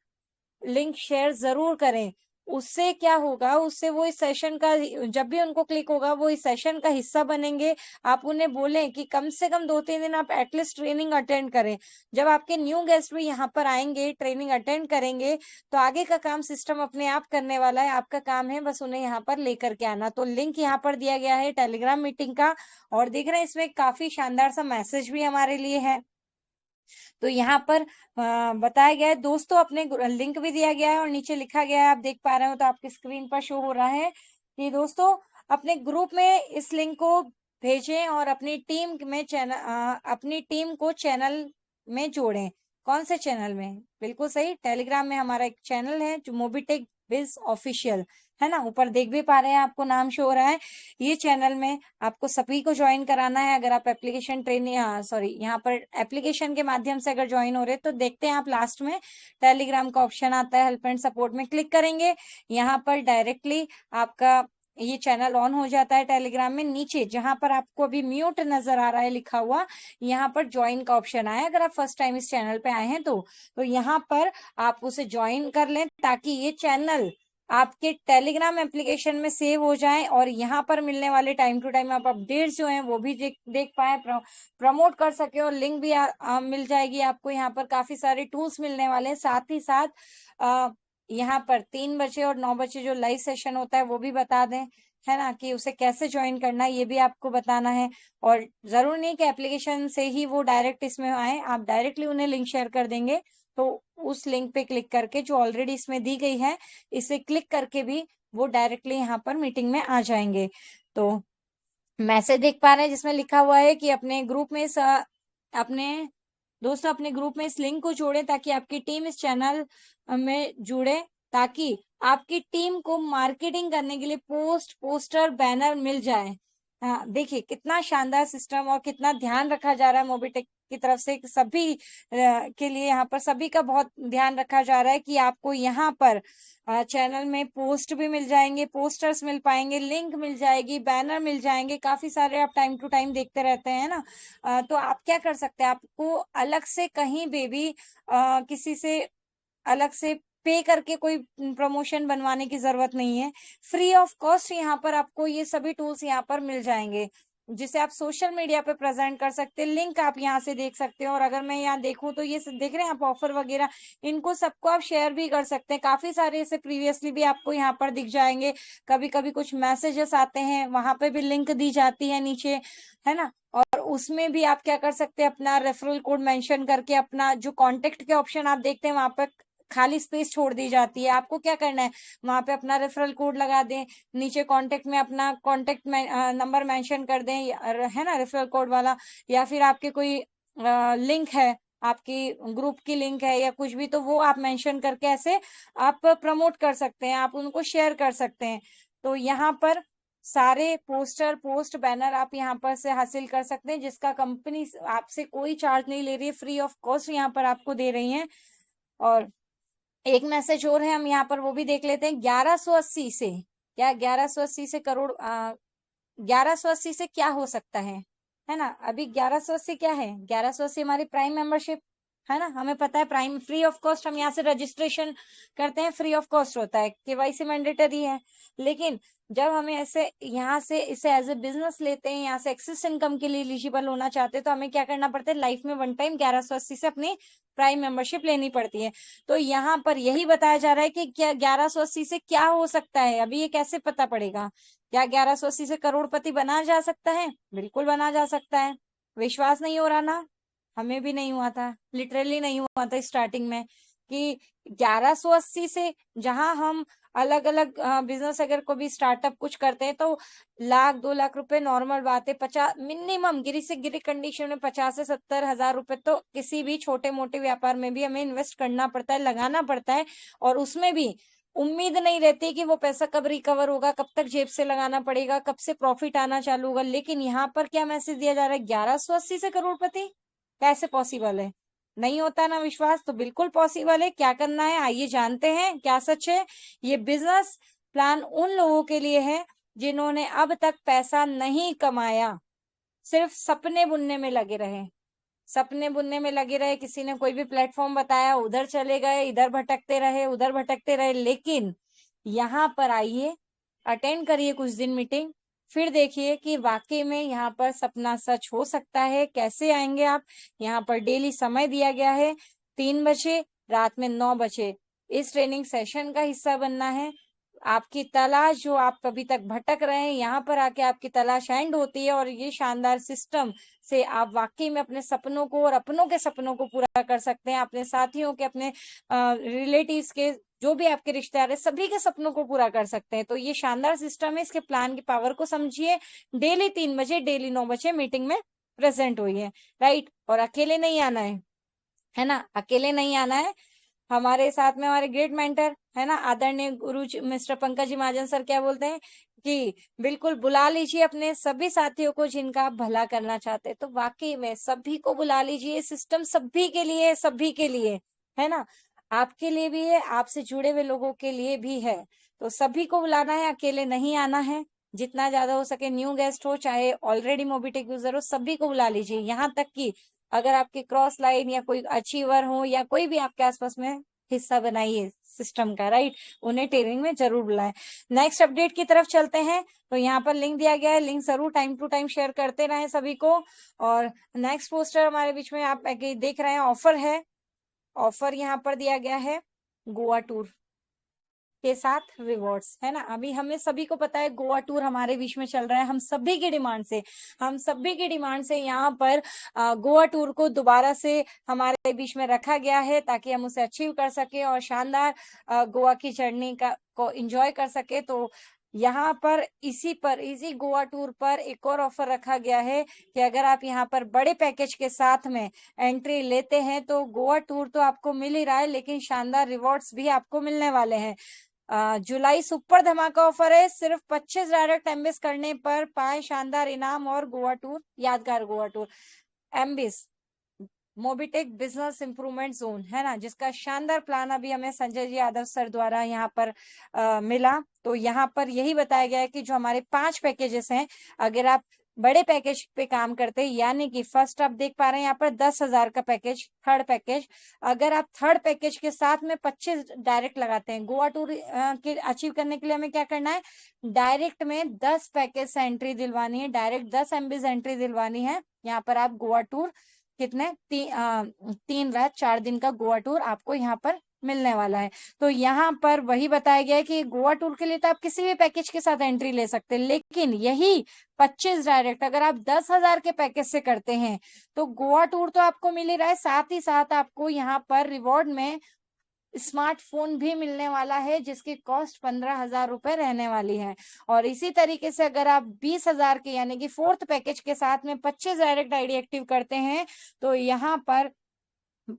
लिंक शेयर जरूर करें। उससे क्या होगा, उससे वो इस सेशन का, जब भी उनको क्लिक होगा वो इस सेशन का हिस्सा बनेंगे। आप उन्हें बोलें कि कम से कम 2-3 दिन आप एटलीस्ट ट्रेनिंग अटेंड करें। जब आपके न्यू गेस्ट भी यहाँ पर आएंगे, ट्रेनिंग अटेंड करेंगे, तो आगे का काम सिस्टम अपने आप करने वाला है। आपका काम है बस उन्हें यहाँ पर लेकर के आना। तो लिंक यहाँ पर दिया गया है टेलीग्राम मीटिंग का, और देख रहे हैं इसमें काफी शानदार सा मैसेज भी हमारे लिए है। तो यहाँ पर बताया गया है दोस्तों, अपने लिंक भी दिया गया है और नीचे लिखा गया है, आप देख पा रहे हो तो आपकी स्क्रीन पर शो हो रहा है कि दोस्तों अपने ग्रुप में इस लिंक को भेजें और अपनी टीम में अपनी टीम को चैनल में जोड़ें। कौन से चैनल में? बिल्कुल सही, टेलीग्राम में हमारा एक चैनल है जो मोबिटेक बिज ऑफिशियल है ना, ऊपर देख भी पा रहे हैं, आपको नाम शो हो रहा है। ये चैनल में आपको सभी को ज्वाइन कराना है। अगर आप एप्लीकेशन ट्रेनिंग सॉरी यहाँ पर एप्लीकेशन के माध्यम से अगर ज्वाइन हो रहे तो देखते हैं आप लास्ट में टेलीग्राम का ऑप्शन आता है, हेल्प एंड सपोर्ट में क्लिक करेंगे, यहाँ पर डायरेक्टली आपका ये चैनल ऑन हो जाता है। टेलीग्राम में नीचे जहां पर आपको अभी म्यूट नजर आ रहा है लिखा हुआ, यहाँ पर ज्वाइन का ऑप्शन आया। अगर आप फर्स्ट टाइम इस चैनल पे आए हैं तो यहाँ पर आप उसे ज्वाइन कर लें, ताकि ये चैनल आपके टेलीग्राम एप्लीकेशन में सेव हो जाए और यहाँ पर मिलने वाले टाइम टू टाइम आप अपडेट्स जो हैं वो भी देख पाए, प्रमोट कर सके। और लिंक भी मिल जाएगी आपको। यहाँ पर काफी सारे टूल्स मिलने वाले हैं। साथ ही साथ यहाँ पर 3 बजे और 9 बजे जो लाइव सेशन होता है वो भी बता दें। है ना, कि उसे कैसे ज्वाइन करना है ये भी आपको बताना है। और जरूर नहीं कि एप्लीकेशन से ही वो डायरेक्ट इसमें आए, आप डायरेक्टली उन्हें लिंक शेयर कर देंगे तो उस लिंक पे क्लिक करके जो ऑलरेडी इसमें दी गई है इसे क्लिक करके भी वो डायरेक्टली यहाँ पर मीटिंग में आ जाएंगे। तो मैसेज देख पा रहे हैं जिसमें लिखा हुआ है कि अपने ग्रुप में अपने दोस्तों अपने ग्रुप में इस लिंक को जोड़ें ताकि आपकी टीम इस चैनल में जुड़े, ताकि आपकी टीम को मार्केटिंग करने के लिए पोस्टर बैनर मिल जाए। हाँ, देखिए कितना शानदार सिस्टम और कितना ध्यान रखा जा रहा है मोबिटेक की तरफ से, सभी के लिए यहाँ पर सभी का बहुत ध्यान रखा जा रहा है कि आपको यहाँ पर चैनल में पोस्ट भी मिल जाएंगे, पोस्टर्स मिल पाएंगे, लिंक मिल जाएगी, बैनर मिल जाएंगे, काफी सारे आप टाइम टू टाइम देखते रहते हैं ना। तो आप क्या कर सकते हैं, आपको अलग से कहीं भी किसी से अलग से पे करके कोई प्रमोशन बनवाने की जरूरत नहीं है। फ्री ऑफ कॉस्ट यहाँ पर आपको ये सभी टूल्स यहाँ पर मिल जाएंगे जिसे आप सोशल मीडिया पे प्रेजेंट कर सकते हैं। लिंक आप यहाँ से देख सकते हैं और अगर मैं यहाँ देखूं तो ये देख रहे हैं आप ऑफर वगैरह, इनको सबको आप शेयर भी कर सकते हैं। काफी सारे ऐसे प्रीवियसली भी आपको यहाँ पर दिख जाएंगे। कभी कभी कुछ मैसेजेस आते हैं, वहां पे भी लिंक दी जाती है नीचे, है ना। और उसमें भी आप क्या कर सकते हैं, अपना रेफरल कोड मेंशन करके अपना जो कांटेक्ट के ऑप्शन आप देखते हैं वहां पर खाली स्पेस छोड़ दी जाती है। आपको क्या करना है, वहां पे अपना रेफरल कोड लगा दें, नीचे कांटेक्ट में अपना कांटेक्ट नंबर मेंशन कर दें, है ना, रेफरल कोड वाला। या फिर आपके कोई लिंक है, आपकी ग्रुप की लिंक है या कुछ भी, तो वो आप मेंशन करके ऐसे आप प्रमोट कर सकते हैं, आप उनको शेयर कर सकते हैं। तो यहाँ पर सारे पोस्ट बैनर आप यहाँ पर से हासिल कर सकते हैं, जिसका कंपनी आपसे कोई चार्ज नहीं ले रही है, फ्री ऑफ कॉस्ट यहाँ पर आपको दे रही है। और एक मैसेज और है, हम यहाँ पर वो भी देख लेते हैं। 1180 से क्या, 1180 से करोड़ 1180 से क्या हो सकता है ना। अभी 1180 क्या है, 1180 हमारी प्राइम मेंबरशिप है ना। हमें पता है प्राइम फ्री ऑफ कॉस्ट, हम यहाँ से रजिस्ट्रेशन करते हैं, फ्री ऑफ कॉस्ट होता है, केवाईसी मैंडेटरी है। लेकिन जब हमें ऐसे यहाँ से इसे एज ए बिजनेस लेते हैं, यहाँ से एक्सेस इनकम के लिए एलिजिबल होना चाहते हैं, तो हमें क्या करना पड़ता है, लाइफ में वन टाइम 1180 से अपनी प्राइम मेंबरशिप लेनी पड़ती है। तो यहाँ पर यही बताया जा रहा है कि क्या 1180 से क्या हो सकता है। अभी ये कैसे पता पड़ेगा, क्या 1180 से करोड़पति बना जा सकता है? बिल्कुल बना जा सकता है। विश्वास नहीं हो रहा ना, हमें भी नहीं हुआ था, लिटरली नहीं हुआ था स्टार्टिंग में, कि 1180 से जहां हम अलग अलग बिजनेस अगर कोई भी स्टार्टअप कुछ करते हैं तो 1-2 लाख रुपए नॉर्मल बात है। 50 मिनिमम गिरी से गिरी कंडीशन में 50 से 70 हजार रुपए तो किसी भी छोटे मोटे व्यापार में भी हमें इन्वेस्ट करना पड़ता है, लगाना पड़ता है। और उसमें भी उम्मीद नहीं रहती कि वो पैसा कब रिकवर होगा, कब तक जेब से लगाना पड़ेगा, कब से प्रॉफिट आना चालू होगा। लेकिन यहाँ पर क्या मैसेज दिया जा रहा है, 1180 से करोड़पति कैसे पॉसिबल है। नहीं होता ना विश्वास, तो बिल्कुल पॉसिबल है। क्या करना है आइए जानते हैं क्या सच है। ये बिजनेस प्लान उन लोगों के लिए है जिन्होंने अब तक पैसा नहीं कमाया, सिर्फ सपने बुनने में लगे रहे, सपने बुनने में लगे रहे। किसी ने कोई भी प्लेटफॉर्म बताया, उधर चले गए, इधर भटकते रहे, उधर भटकते रहे। लेकिन यहाँ पर आइए, अटेंड करिए कुछ दिन मीटिंग, फिर देखिए कि वाकई में यहाँ पर सपना सच हो सकता है। कैसे आएंगे आप, यहाँ पर डेली समय दिया गया है, 3 बजे, रात में 9 बजे इस ट्रेनिंग सेशन का हिस्सा बनना है। आपकी तलाश जो आप अभी तक भटक रहे हैं, यहाँ पर आके आपकी तलाश एंड होती है और ये शानदार सिस्टम से आप वाकई में अपने सपनों को और अपनों के सपनों को पूरा कर सकते हैं, अपने साथियों के, अपने रिलेटिव्स के, जो भी आपके रिश्तेदार है, सभी के सपनों को पूरा कर सकते हैं। तो ये शानदार सिस्टम है, इसके प्लान की पावर को समझिए। डेली 3 बजे, डेली 9 बजे मीटिंग में प्रेजेंट हुई है, राइट। और अकेले नहीं आना है ना, अकेले नहीं आना है। हमारे साथ में हमारे ग्रेट मेंटर है ना, आदरणीय गुरु मिस्टर पंकज जी महाजन सर क्या बोलते हैं कि बिल्कुल बुला लीजिए अपने सभी साथियों को जिनका आप भला करना चाहते हैं। तो वाकई में सभी को बुला लीजिए, सिस्टम सभी के लिए है, सभी के लिए है ना, आपके लिए भी है, आपसे जुड़े हुए लोगों के लिए भी है। तो सभी को बुलाना है, अकेले नहीं आना है। जितना ज्यादा हो सके, न्यू गेस्ट हो चाहे ऑलरेडी मोबिटेक यूजर हो, सभी को बुला लीजिए। यहाँ तक कि अगर आपके क्रॉस लाइन या कोई अचीवर हो या कोई भी आपके आसपास में, हिस्सा बनाइए सिस्टम का, राइट। उन्हें ट्रेनिंग में जरूर बुलाएं। नेक्स्ट अपडेट की तरफ चलते हैं। तो यहाँ पर लिंक दिया गया है, लिंक जरूर टाइम टू टाइम शेयर करते रहें सभी को। और नेक्स्ट पोस्टर हमारे बीच में आप देख रहे हैं, ऑफर है, ऑफर यहाँ पर दिया गया है गोवा टूर। के साथ रिवॉर्ड्स, है ना। अभी हमें सभी को पता है गोवा टूर हमारे बीच में चल रहा है, हम सभी की डिमांड से यहाँ पर गोवा टूर को दोबारा से हमारे बीच में रखा गया है, ताकि हम उसे अचीव कर सके और शानदार गोवा की जर्नी को एंजॉय कर सके। तो यहाँ पर इसी गोवा टूर पर एक और ऑफर रखा गया है कि अगर आप यहाँ पर बड़े पैकेज के साथ में एंट्री लेते हैं तो गोवा टूर तो आपको मिल ही रहा है, लेकिन शानदार रिवॉर्ड्स भी आपको मिलने वाले हैं। जुलाई सुपर धमाका ऑफर है, सिर्फ 25 डायरेक्ट एमबीएस करने पर पाए शानदार इनाम और गोवा टूर, यादगार Goa tour. MBS Mobitech business improvement zone, है ना, जिसका शानदार प्लान अभी हमें संजय जी यादव सर द्वारा यहाँ पर मिला। तो यहाँ पर यही बताया गया है कि जो हमारे 5 पैकेजेस हैं, अगर आप बड़े पैकेज पे काम करते हैं, यानी कि फर्स्ट आप देख पा रहे हैं यहाँ पर 10,000 का पैकेज, थर्ड पैकेज, अगर आप थर्ड पैकेज के साथ में 25 डायरेक्ट लगाते हैं, गोवा टूर के अचीव करने के लिए हमें क्या करना है, डायरेक्ट में 10 पैकेज से एंट्री दिलवानी है, डायरेक्ट 10 एमबीज एंट्री दिलवानी है। यहाँ पर आप गोवा टूर कितने 3 रात 4 दिन का गोवा टूर आपको यहाँ पर मिलने वाला है। तो यहाँ पर वही बताया गया है कि गोवा टूर के लिए तो आप किसी भी पैकेज के साथ एंट्री ले सकते हैं, लेकिन यही 25 डायरेक्ट अगर आप 10,000 के पैकेज से करते हैं तो गोवा टूर तो आपको मिल ही रहा है, साथ ही साथ आपको यहाँ पर रिवॉर्ड में स्मार्टफोन भी मिलने वाला है, जिसकी कॉस्ट 15,000 रुपए रहने वाली है। और इसी तरीके से अगर आप 20,000 के यानी कि फोर्थ पैकेज के साथ में 25 डायरेक्ट आईडी एक्टिव करते हैं तो यहाँ पर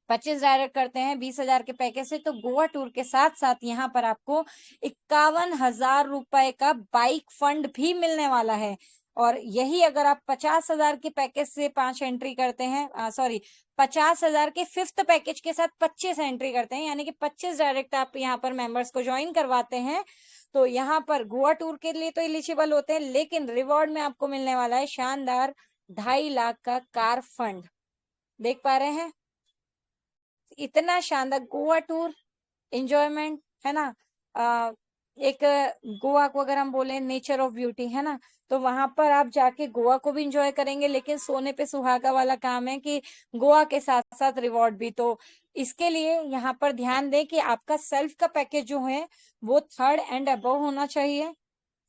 25 डायरेक्ट करते हैं 20,000 के पैकेज से, तो गोवा टूर के साथ साथ यहाँ पर आपको 51,000 रुपए का बाइक फंड भी मिलने वाला है। और यही अगर आप 50,000 के पैकेज से 5 एंट्री करते हैं, सॉरी 50,000 के फिफ्थ पैकेज के साथ 25 एंट्री करते हैं, यानी कि 25 डायरेक्ट आप यहाँ पर मेंबर्स को ज्वाइन करवाते हैं, तो यहाँ पर गोवा टूर के लिए तो एलिजिबल होते हैं, लेकिन रिवॉर्ड में आपको मिलने वाला है शानदार 2.5 लाख का कार फंड। देख पा रहे हैं, इतना शानदार गोवा टूर एंजॉयमेंट, है ना। एक गोवा को अगर हम बोले नेचर ऑफ ब्यूटी, है ना, तो वहां पर आप जाके गोवा को भी एंजॉय करेंगे, लेकिन सोने पे सुहागा वाला काम है कि गोवा के साथ साथ रिवॉर्ड भी। तो इसके लिए यहाँ पर ध्यान दें कि आपका सेल्फ का पैकेज जो है वो थर्ड एंड अबव होना चाहिए,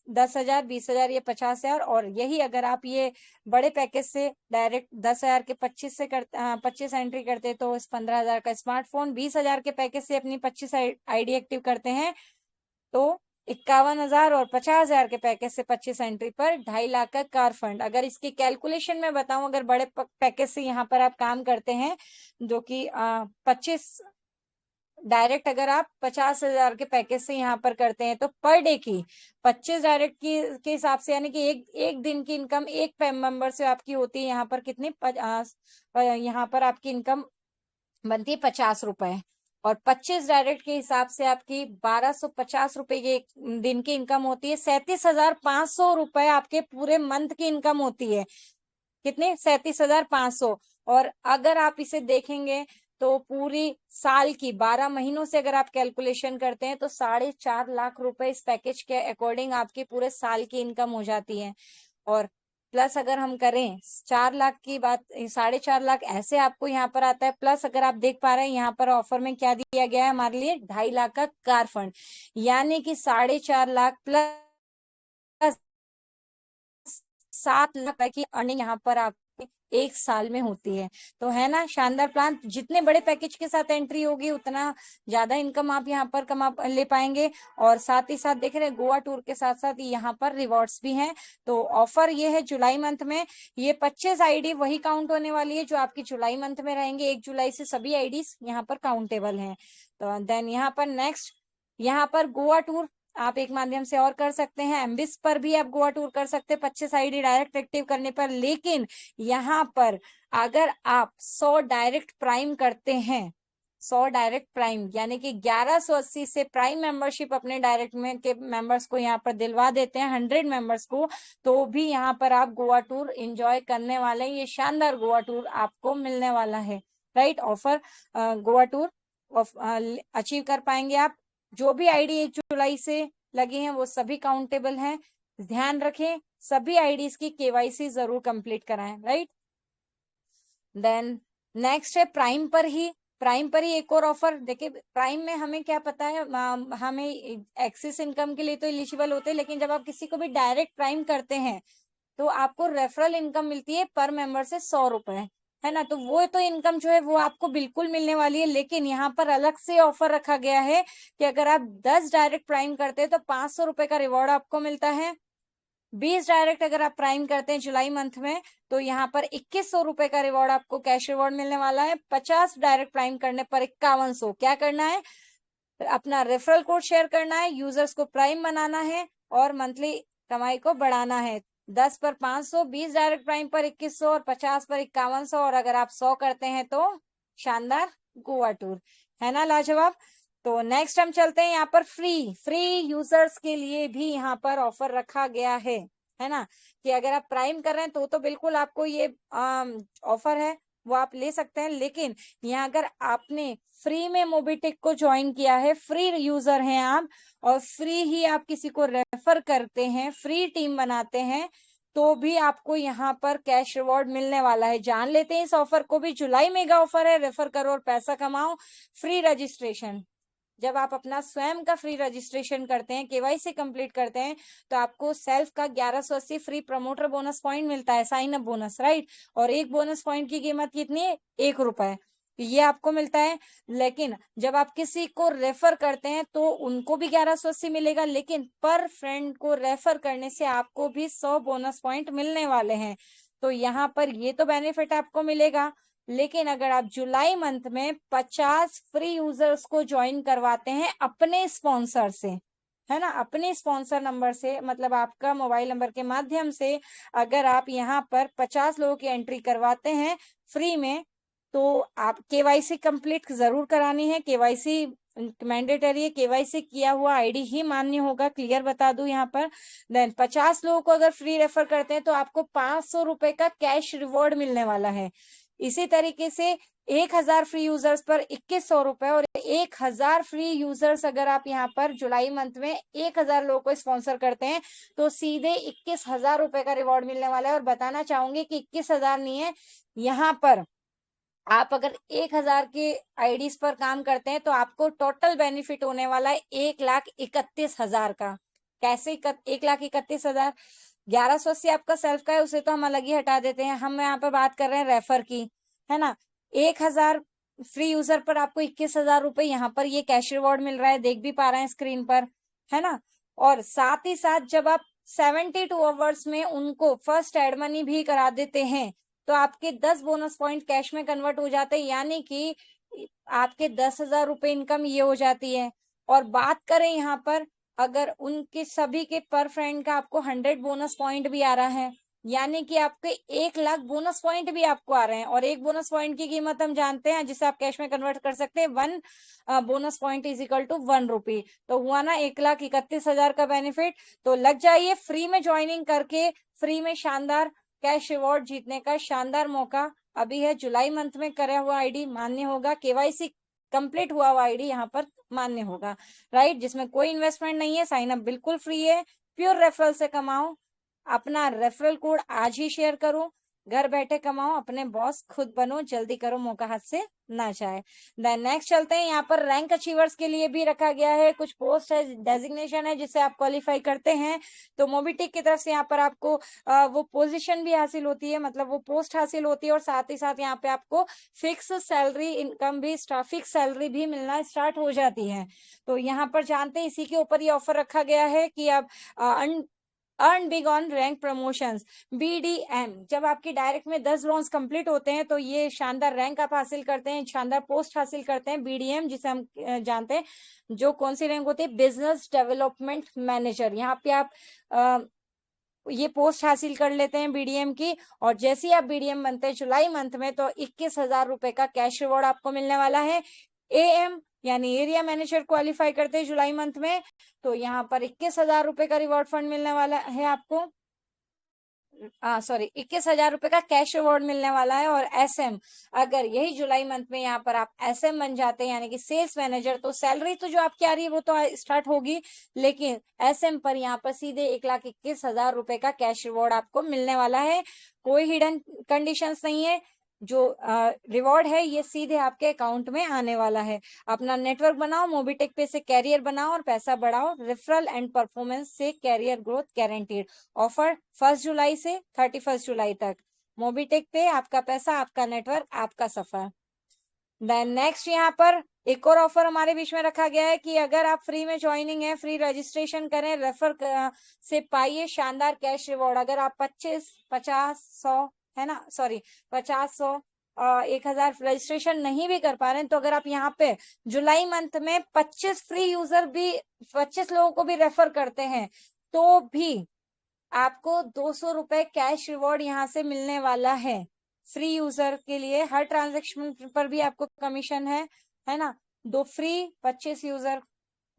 10,000, 20,000 या 50,000। और यही अगर आप ये बड़े पैकेज से डायरेक्ट 10,000 के 25 से 25 एंट्री करते तो इस 15,000 का स्मार्टफोन, 20,000 के पैकेज से अपनी 25 आईडी एक्टिव करते हैं तो 51,000, और 50,000 के पैकेज से 25 एंट्री पर 2.5 लाख का कार फंड। अगर इसकी कैलकुलेशन में बताऊं, अगर बड़े पैकेज से यहाँ पर आप काम करते हैं जो कि 25 डायरेक्ट अगर आप 50,000 के पैकेज से यहाँ पर करते हैं तो पर डे की 25 डायरेक्ट की के हिसाब से, यानी कि एक दिन की इनकम एक मेंबर से आपकी होती है यहाँ पर कितनी, यहाँ पर आपकी इनकम बनती है 50 रुपए, और 25 डायरेक्ट के हिसाब से आपकी 1,250 रुपए की एक दिन की इनकम होती है। 37,500 रुपए आपके पूरे मंथ की इनकम होती है। कितने, 37,500। और अगर आप इसे देखेंगे तो पूरी साल की 12 महीनों से अगर आप कैलकुलेशन करते हैं तो 4.5 लाख रुपए इस पैकेज के अकॉर्डिंग आपकी पूरे साल की इनकम हो जाती है। और प्लस अगर हम करें 4 लाख की बात, 4.5 लाख ऐसे आपको यहाँ पर आता है, प्लस अगर आप देख पा रहे हैं यहाँ पर ऑफर में क्या दिया गया है हमारे लिए, 2.5 लाख का कार फंड, यानी कि 4.5 लाख प्लस 7 लाख की अर्निंग यहाँ पर आप एक साल में होती है। तो है ना शानदार प्लान, जितने बड़े पैकेज के साथ एंट्री होगी उतना ज्यादा इनकम आप यहाँ पर कमा ले पाएंगे। और साथ ही साथ देख रहे हैं गोवा टूर के साथ साथ यहाँ पर रिवॉर्ड्स भी हैं। तो ऑफर ये है जुलाई मंथ में, ये 25 आईडी वही काउंट होने वाली है जो आपकी जुलाई मंथ में रहेंगे। 1 जुलाई से सभी आईडीज यहाँ पर काउंटेबल हैं। तो देन यहाँ पर नेक्स्ट, यहाँ पर गोवा टूर आप एक माध्यम से और कर सकते हैं, एमबिस पर भी आप गोवा टूर कर सकते हैं 25 आईडी डायरेक्ट एक्टिव करने पर। लेकिन यहाँ पर अगर आप 100 डायरेक्ट प्राइम करते हैं, 100 डायरेक्ट प्राइम यानी कि 1180 से प्राइम मेंबरशिप अपने डायरेक्ट में के मेंबर्स को यहाँ पर दिलवा देते हैं, 100 मेंबर्स को, तो भी यहाँ पर आप गोवा टूर एंजॉय करने वाले हैं। ये शानदार गोवा टूर आपको मिलने वाला है, right. Offer Goa tour achieve कर पाएंगे आप। जो भी आईडी 1 जुलाई से लगी हैं वो सभी काउंटेबल हैं। ध्यान रखें सभी आईडीज की केवाईसी जरूर कंप्लीट कराएं, राइट। देन नेक्स्ट है प्राइम पर ही प्राइम पर ही एक और ऑफर देखिए, प्राइम में हमें क्या पता है, हमें एक्सेस इनकम के लिए तो एलिजिबल होते हैं, लेकिन जब आप किसी को भी डायरेक्ट प्राइम करते हैं तो आपको रेफरल इनकम मिलती है पर मेंबर से 100 रुपए, है ना। तो वो तो इनकम जो है वो आपको बिल्कुल मिलने वाली है, लेकिन यहाँ पर अलग से ऑफर रखा गया है कि अगर आप 10 डायरेक्ट प्राइम करते हैं तो 500 रुपए का रिवॉर्ड आपको मिलता है। 20 डायरेक्ट अगर आप प्राइम करते हैं जुलाई मंथ में तो यहाँ पर 2100 रुपए का रिवॉर्ड आपको कैश रिवॉर्ड मिलने वाला है। 50 डायरेक्ट प्राइम करने पर 5100। क्या करना है, अपना रेफरल कोड शेयर करना है, यूजर्स को प्राइम बनाना है और मंथली कमाई को बढ़ाना है। 10 पर 500, 20 डायरेक्ट प्राइम पर 2100 और 50 पर 5100, और अगर आप 100 करते हैं तो शानदार गोवा टूर, है ना, लाजवाब। तो नेक्स्ट हम चलते हैं यहाँ पर फ्री यूजर्स के लिए भी यहाँ पर ऑफर रखा गया है ना, कि अगर आप प्राइम कर रहे हैं तो बिल्कुल आपको ये ऑफर है वो आप ले सकते हैं। लेकिन यहाँ अगर आपने फ्री में मोबिटेक को ज्वाइन किया है, फ्री यूजर हैं आप, और फ्री ही आप किसी को रेफर करते हैं, फ्री टीम बनाते हैं, तो भी आपको यहाँ पर कैश रिवॉर्ड मिलने वाला है। जान लेते हैं इस ऑफर को भी। जुलाई मेगा ऑफर है, रेफर करो और पैसा कमाओ। फ्री रजिस्ट्रेशन, जब आप अपना स्वयं का फ्री रजिस्ट्रेशन करते हैं, केवाईसी कंप्लीट करते हैं, तो आपको सेल्फ का 1180 फ्री प्रमोटर बोनस पॉइंट मिलता है, साइन अप बोनस, राइट। और एक बोनस पॉइंट की कीमत कितनी है, 1 रुपए, ये आपको मिलता है। लेकिन जब आप किसी को रेफर करते हैं तो उनको भी 1180 मिलेगा, लेकिन पर फ्रेंड को रेफर करने से आपको भी 100 बोनस पॉइंट मिलने वाले हैं। तो यहाँ पर ये तो बेनिफिट आपको मिलेगा। लेकिन अगर आप जुलाई मंथ में 50 फ्री यूजर्स को ज्वाइन करवाते हैं अपने स्पॉन्सर से, है ना, अपने स्पॉन्सर नंबर से, मतलब आपका मोबाइल नंबर के माध्यम से, अगर आप यहाँ पर 50 लोगों की एंट्री करवाते हैं फ्री में, तो आप केवाईसी कंप्लीट जरूर करानी है। केवाईसी मैंडेटरी है, केवाईसी किया हुआ आईडी ही मान्य होगा, क्लियर बता दूं यहाँ पर। देन 50 लोगों को अगर फ्री रेफर करते हैं तो आपको 500 रुपए का कैश रिवॉर्ड मिलने वाला है। इसी तरीके से 1000 फ्री यूजर्स पर 2100 रुपए, और 1000 फ्री यूजर्स अगर आप यहाँ पर जुलाई मंथ में 1000 लोगों को स्पॉन्सर करते हैं तो सीधे 21,000 रुपए का रिवॉर्ड मिलने वाला है। और बताना चाहूंगी कि 21,000 नहीं है, यहाँ पर आप अगर 1000 के आईडीज पर काम करते हैं तो आपको टोटल बेनिफिट होने वाला है 1,31,000 का। कैसे 1,31,000? 1180 आपका सेल्फ का है, उसे तो हम अलग ही हटा देते हैं, हम यहाँ पर बात कर रहे हैं रेफर की, है ना। 1000 फ्री यूजर पर आपको 21,000 रुपए यहाँ पर ये कैश रिवॉर्ड मिल रहा है, देख भी पा रहे हैं स्क्रीन पर, है ना। और साथ ही साथ जब आप 72 आवर्स में उनको फर्स्ट एड मनी भी करा देते हैं तो आपके 10 बोनस पॉइंट कैश में कन्वर्ट हो जाते हैं, यानी कि आपके 10,000 रुपए इनकम ये हो जाती है। और बात करें यहाँ पर, अगर उनके सभी के पर फ्रेंड का आपको 100 बोनस पॉइंट भी आ रहा है, यानी कि आपके 1 लाख बोनस पॉइंट भी आपको आ रहे हैं। और एक बोनस पॉइंट की कीमत हम जानते हैं जिसे आप कैश में कन्वर्ट कर सकते हैं, 1 bonus point is equal to 1 rupee. तो हुआ ना 1,31,000 का बेनिफिट। तो लग जाइए फ्री में ज्वाइनिंग करके, फ्री में शानदार कैश रिवॉर्ड जीतने का शानदार मौका अभी है। जुलाई मंथ में करा हुआ आईडी मान्य होगा, केवाईसी कंप्लीट हुआ हुआ आईडी यहाँ पर मान्य होगा, राइट, जिसमें कोई इन्वेस्टमेंट नहीं है, साइन अप बिल्कुल फ्री है, प्योर रेफरल से कमाओ। अपना रेफरल कोड आज ही शेयर करो, घर बैठे कमाओ, अपने बॉस खुद बनो, जल्दी करो, मौका हाथ से ना जाए। देन नेक्स्ट चलते हैं, यहाँ पर रैंक अचीवर्स के लिए भी रखा गया है, कुछ पोस्ट है, डेजिग्नेशन है जिससे आप क्वालिफाई करते हैं तो मोबिटेक की तरफ से यहाँ पर आपको वो पोजीशन भी हासिल होती है, मतलब वो पोस्ट हासिल होती है, और साथ ही साथ यहाँ पे आपको फिक्स सैलरी इनकम भी, फिक्स सैलरी भी मिलना स्टार्ट हो जाती है। तो यहाँ पर जानते हैं इसी के ऊपर ये ऑफर रखा गया है कि आप earn big on rank promotions, BDM। जब आपकी डायरेक्ट में 10 राउंड्स कंप्लीट होते हैं तो ये शानदार रैंक आप हासिल करते हैं, शानदार पोस्ट हासिल करते हैं। BDM जिसे हम जानते हैं, जो कौन सी रैंक होती है, बिजनेस डेवलपमेंट मैनेजर। यहाँ पे आप ये पोस्ट हासिल कर लेते हैं BDM की, और जैसे ही आप BDM बनते हैं जुलाई मंथ में तो 21,000 रुपए का कैश रिवॉर्ड आपको मिलने वाला है। AM यानी एरिया मैनेजर क्वालिफाई करते हैं जुलाई मंथ में तो यहाँ पर 21,000 रुपए का रिवॉर्ड फंड मिलने वाला है आपको, 21,000 रुपए का कैश रिवॉर्ड मिलने वाला है। और SM, अगर यही जुलाई मंथ में यहाँ पर आप SM बन जाते हैं यानी कि सेल्स मैनेजर, तो सैलरी तो जो आपकी आ रही है वो तो स्टार्ट होगी, लेकिन SM पर यहाँ पर सीधे 1,21,000 रुपए का कैश रिवॉर्ड आपको मिलने वाला है। कोई हिडन कंडीशंस नहीं है, जो रिवॉर्ड है ये सीधे आपके अकाउंट में आने वाला है। अपना नेटवर्क बनाओ, मोबीटेक पे से कैरियर बनाओ और पैसा बढ़ाओ। रेफरल एंड परफॉर्मेंस से कैरियर ग्रोथ गारंटीड। ऑफर 1 जुलाई से 31 जुलाई तक। मोबीटेक पे आपका पैसा, आपका नेटवर्क, आपका सफर। देन नेक्स्ट यहाँ पर एक और ऑफर हमारे बीच में रखा गया है कि अगर आप फ्री में ज्वाइनिंग है, फ्री रजिस्ट्रेशन करें, रेफर से पाइए शानदार कैश रिवॉर्ड। अगर आप 25, 50, 100 है ना, सॉरी 50, 100, 1000 रजिस्ट्रेशन नहीं भी कर पा रहे हैं, तो अगर आप यहाँ पे जुलाई मंथ में 25 फ्री यूजर भी, 25 लोगों को भी रेफर करते हैं, तो भी आपको 200 रुपए कैश रिवॉर्ड यहाँ से मिलने वाला है। फ्री यूजर के लिए हर ट्रांजेक्शन पर भी आपको कमीशन है ना। दो फ्री 25 यूजर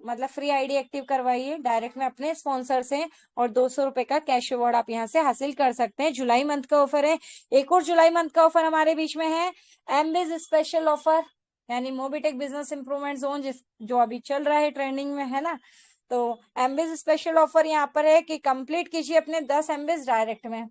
मतलब फ्री आईडी एक्टिव करवाइए डायरेक्ट में अपने स्पॉन्सर से, और 200 रुपए का कैश रिवॉर्ड आप यहाँ से हासिल कर सकते हैं। जुलाई मंथ का ऑफर है। एक और जुलाई मंथ का ऑफर हमारे बीच में है, एमबीज स्पेशल ऑफर, यानी मोबीटेक बिजनेस इंप्रूवमेंट जोन, जो अभी चल रहा है, ट्रेंडिंग में है ना। तो एमबीज स्पेशल ऑफर यहाँ पर है कि कंप्लीट कीजिए अपने 10 एमबीज डायरेक्ट में।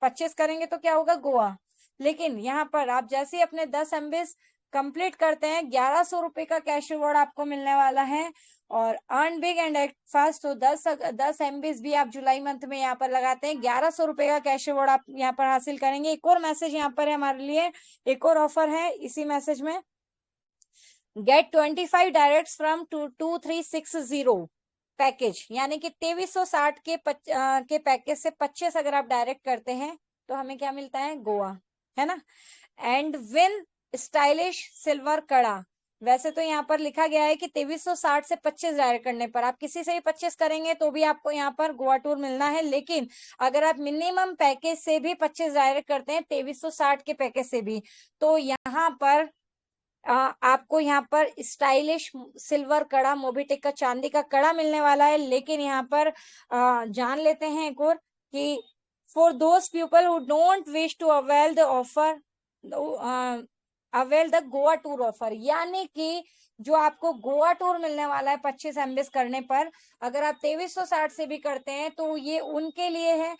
25 करेंगे तो क्या होगा, गोवा। लेकिन यहाँ पर आप जैसे ही अपने 10 एमबीज कंप्लीट करते हैं, 1100 रुपए का कैश रिवॉर्ड आपको मिलने वाला है। और earn big and act fast, तो 10 एमबीज भी आप जुलाई मंथ में यहाँ पर लगाते हैं, 1100 रुपए का कैश रिवॉर्ड आप यहाँ पर हासिल करेंगे। एक और मैसेज यहाँ पर है हमारे लिए, एक और ऑफर है इसी मैसेज में, गेट 25 डायरेक्ट फ्रॉम 2360 पैकेज, यानी कि 2360 के पैकेज से 25 अगर आप डायरेक्ट करते हैं तो हमें क्या मिलता है, गोवा, है ना। एंड विन स्टाइलिश सिल्वर कड़ा। वैसे तो यहाँ पर लिखा गया है कि 2360 से 25 डायरेक्ट करने पर, आप किसी से भी 25 करेंगे तो भी आपको यहाँ पर गोवा टूर मिलना है। लेकिन अगर आप मिनिमम पैकेज से भी 25 डायरेक्ट करते हैं, 2360 के पैकेज से भी, तो यहाँ पर आपको यहाँ पर स्टाइलिश सिल्वर कड़ा, मोबीटेक का चांदी का कड़ा मिलने वाला है। लेकिन यहाँ पर जान लेते हैं एक और कि for those people who don't wish to avail the offer, avail the Goa tour offer, यानी कि जो आपको गोवा टूर मिलने वाला है 25 एमबीएस करने पर, अगर आप 2360 से भी करते हैं तो ये उनके लिए है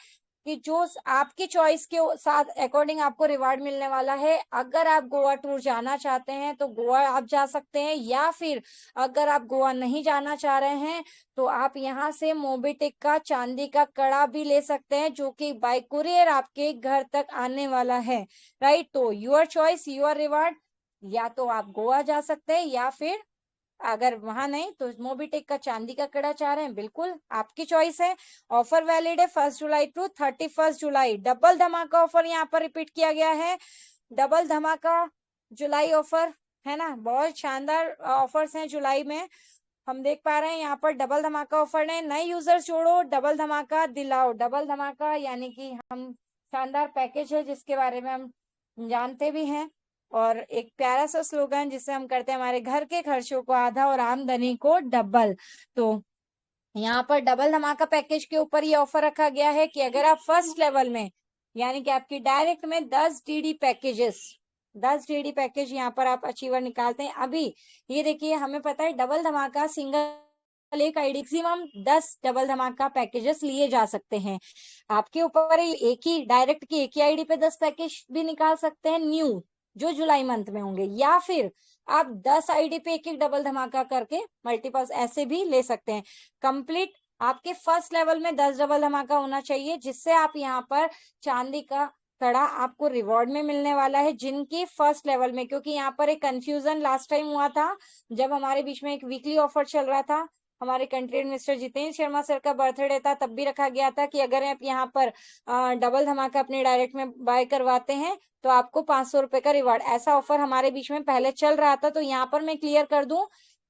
कि जो आपकी चॉइस के साथ अकॉर्डिंग आपको रिवार्ड मिलने वाला है। अगर आप गोवा टूर जाना चाहते हैं तो गोवा आप जा सकते हैं, या फिर अगर आप गोवा नहीं जाना चाह रहे हैं तो आप यहाँ से मोबीटेक का चांदी का कड़ा भी ले सकते हैं, जो कि बाय कुरियर आपके घर तक आने वाला है। राइट, तो यूर चॉइस, यूर रिवार्ड। या तो आप गोवा जा सकते हैं, या फिर अगर वहां नहीं तो मोबीटेक का चांदी का कड़ा चाह रहे हैं, बिल्कुल आपकी चॉइस है। ऑफर वैलिड है 1 जुलाई टू 31 जुलाई। डबल धमाका ऑफर यहाँ पर रिपीट किया गया है, डबल धमाका जुलाई ऑफर, है ना। बहुत शानदार ऑफर्स हैं जुलाई में, हम देख पा रहे हैं यहाँ पर डबल धमाका ऑफर है। नए यूजर्स जोड़ो, डबल धमाका दिलाओ। डबल धमाका यानी कि हम शानदार पैकेज है जिसके बारे में हम जानते भी हैं, और एक प्यारा सा स्लोगन जिससे हम करते हैं हमारे घर के खर्चों को आधा और आमदनी को डबल। तो यहाँ पर डबल धमाका पैकेज के ऊपर ये ऑफर रखा गया है कि अगर आप फर्स्ट लेवल में, यानी कि आपकी डायरेक्ट में 10 डीडी पैकेजेस, 10 डीडी पैकेज यहाँ पर आप अचीवर निकालते हैं। अभी ये देखिए, हमें पता है डबल धमाका सिंगल एक आईडी मैक्सिमम 10 डबल धमाका पैकेजेस लिए जा सकते हैं। आपके ऊपर एक ही डायरेक्ट की एक ही आईडी पे 10 पैकेज भी निकाल सकते हैं न्यू, जो जुलाई मंथ में होंगे, या फिर आप 10 आईडी पे एक एक डबल धमाका करके मल्टीपल्स ऐसे भी ले सकते हैं। कंप्लीट आपके फर्स्ट लेवल में 10 डबल धमाका होना चाहिए, जिससे आप यहाँ पर चांदी का कड़ा आपको रिवॉर्ड में मिलने वाला है, जिनकी फर्स्ट लेवल में, क्योंकि यहाँ पर एक कंफ्यूजन लास्ट टाइम हुआ था जब हमारे बीच में एक वीकली ऑफर चल रहा था। हमारे country minister Jitendra Sharma sir का बर्थडे था, तब भी रखा गया था कि अगर आप यहाँ पर डबल धमाका अपने डायरेक्ट में बाय करवाते हैं तो आपको 500 रुपए का रिवार्ड, ऐसा ऑफर हमारे बीच में पहले चल रहा था। तो यहाँ पर मैं क्लियर कर दूं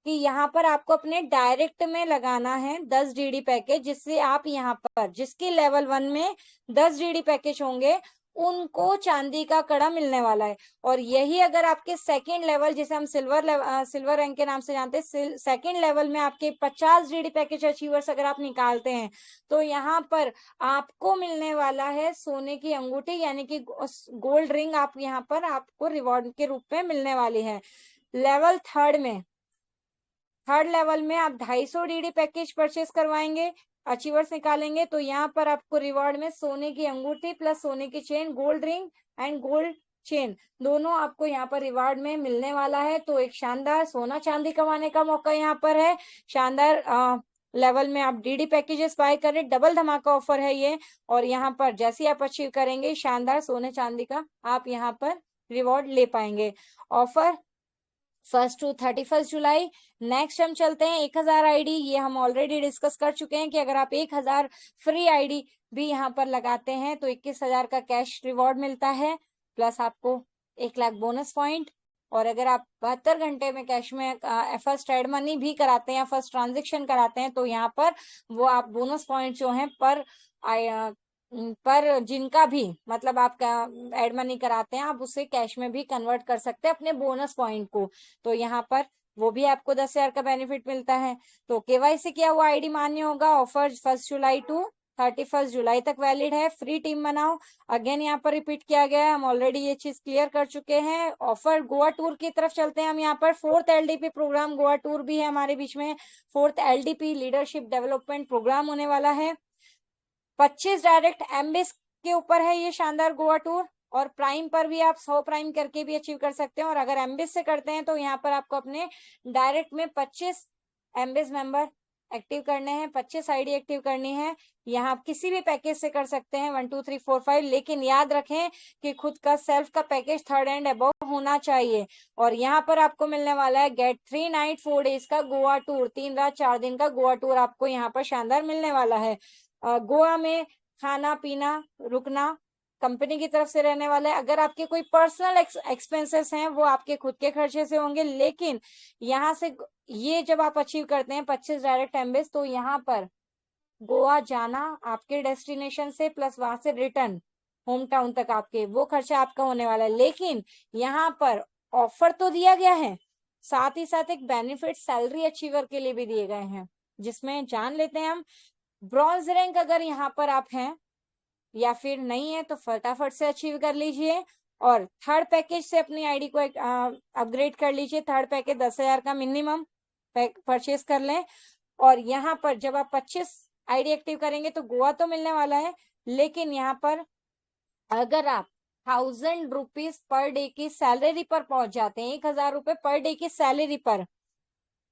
कि यहाँ पर आपको अपने डायरेक्ट में लगाना है 10 डीडी पैकेज, जिससे आप यहाँ पर जिसके लेवल 1 में 10 डीडी पैकेज होंगे उनको चांदी का कड़ा मिलने वाला है। और यही अगर आपके सेकंड लेवल, जिसे हम सिल्वर रैंक के नाम से जानते हैं, सेकंड लेवल में आपके 50 डीडी पैकेज अचीवर्स अगर आप निकालते हैं तो यहाँ पर आपको मिलने वाला है सोने की अंगूठी, यानी कि गोल्ड रिंग आप यहाँ पर आपको रिवॉर्ड के रूप में मिलने वाली है। लेवल थर्ड लेवल में आप 250 डीडी पैकेज परचेस करवाएंगे, अचीवर्स निकालेंगे, तो यहाँ पर आपको रिवॉर्ड में सोने की अंगूठी प्लस सोने की chain, gold ring and gold chain, दोनों आपको यहाँ पर रिवार्ड में मिलने वाला है। तो एक शानदार सोना चांदी कमाने का मौका यहाँ पर है। शानदार लेवल में आप डीडी पैकेजेस बाय करें, डबल धमाका ऑफर है ये। और यहाँ पर जैसे ही आप अचीव करेंगे शानदार सोने चांदी का आप यहाँ पर रिवॉर्ड ले पाएंगे। Offer 1 to 31 July. नेक्स्ट हम चलते हैं 1000 आईडी। ये हम ऑलरेडी डिस्कस कर चुके हैं कि अगर आप 1000 फ्री आईडी भी यहाँ पर लगाते हैं तो 21,000 का कैश रिवॉर्ड मिलता है, प्लस आपको 1 लाख बोनस पॉइंट। और अगर आप 72 घंटे में कैश में फर्स्ट एड मनी भी कराते हैं या फर्स्ट ट्रांजेक्शन कराते हैं तो यहाँ पर वो आप बोनस पॉइंट जो है पर जिनका भी मतलब आपका एड मनी कराते हैं आप उसे कैश में भी कन्वर्ट कर सकते हैं अपने बोनस पॉइंट को। तो यहाँ पर वो भी आपको 10,000 का बेनिफिट मिलता है। तो केवाईसी किया हुआ आईडी मान्य होगा। ऑफर 1 जुलाई to 31 जुलाई तक वैलिड है। फ्री टीम बनाओ, अगेन यहाँ पर रिपीट किया गया है, हम ऑलरेडी ये चीज क्लियर कर चुके हैं। ऑफर गोवा टूर की तरफ चलते हैं हम। यहाँ पर 4th LDP programme Goa tour भी है हमारे बीच में। 4th LDP leadership development programme होने वाला है। 25 डायरेक्ट एमबीएस के ऊपर है ये शानदार गोवा टूर। और प्राइम पर भी आप 100 प्राइम करके भी अचीव कर सकते हैं। और अगर एमबीएस से करते हैं तो यहाँ पर आपको अपने डायरेक्ट में 25 एमबीएस मेंबर एक्टिव करने हैं, 25 आईडी एक्टिव करनी है। यहाँ आप किसी भी पैकेज से कर सकते हैं 1 2 3 4 5, लेकिन याद रखें कि खुद का सेल्फ का पैकेज 3rd एंड अबव होना चाहिए। और यहाँ पर आपको मिलने वाला है गेट 3 नाइट 4 डेज का गोवा टूर, 3 रात 4 दिन का गोवा टूर आपको यहाँ पर शानदार मिलने वाला है। गोवा में खाना पीना रुकना कंपनी की तरफ से रहने वाला है। अगर आपके कोई पर्सनल एक्सपेंसेस हैं वो आपके खुद के खर्चे से होंगे, लेकिन यहाँ से ये जब आप अचीव करते हैं 25 डायरेक्ट एमबीएस तो यहाँ पर गोवा जाना आपके डेस्टिनेशन से प्लस वहां से रिटर्न होम टाउन तक आपके वो खर्चा आपका होने वाला है। लेकिन यहाँ पर ऑफर तो दिया गया है, साथ ही साथ एक बेनिफिट सैलरी अचीवर के लिए भी दिए गए हैं, जिसमें जान लेते हैं हम। ब्रॉन्ज रैंक अगर यहाँ पर आप हैं या फिर नहीं है तो फटाफट से अचीव कर लीजिए और 3rd पैकेज से अपनी आईडी को अपग्रेड कर लीजिए। 3rd पैकेज 10,000 का मिनिमम परचेज कर लें। और यहाँ पर जब आप 25 आईडी एक्टिव करेंगे तो गोवा तो मिलने वाला है, लेकिन यहाँ पर अगर आप 1,000 रुपीज पर डे की सैलरी पर पहुंच जाते हैं, 1,000 रुपए पर डे की सैलरी पर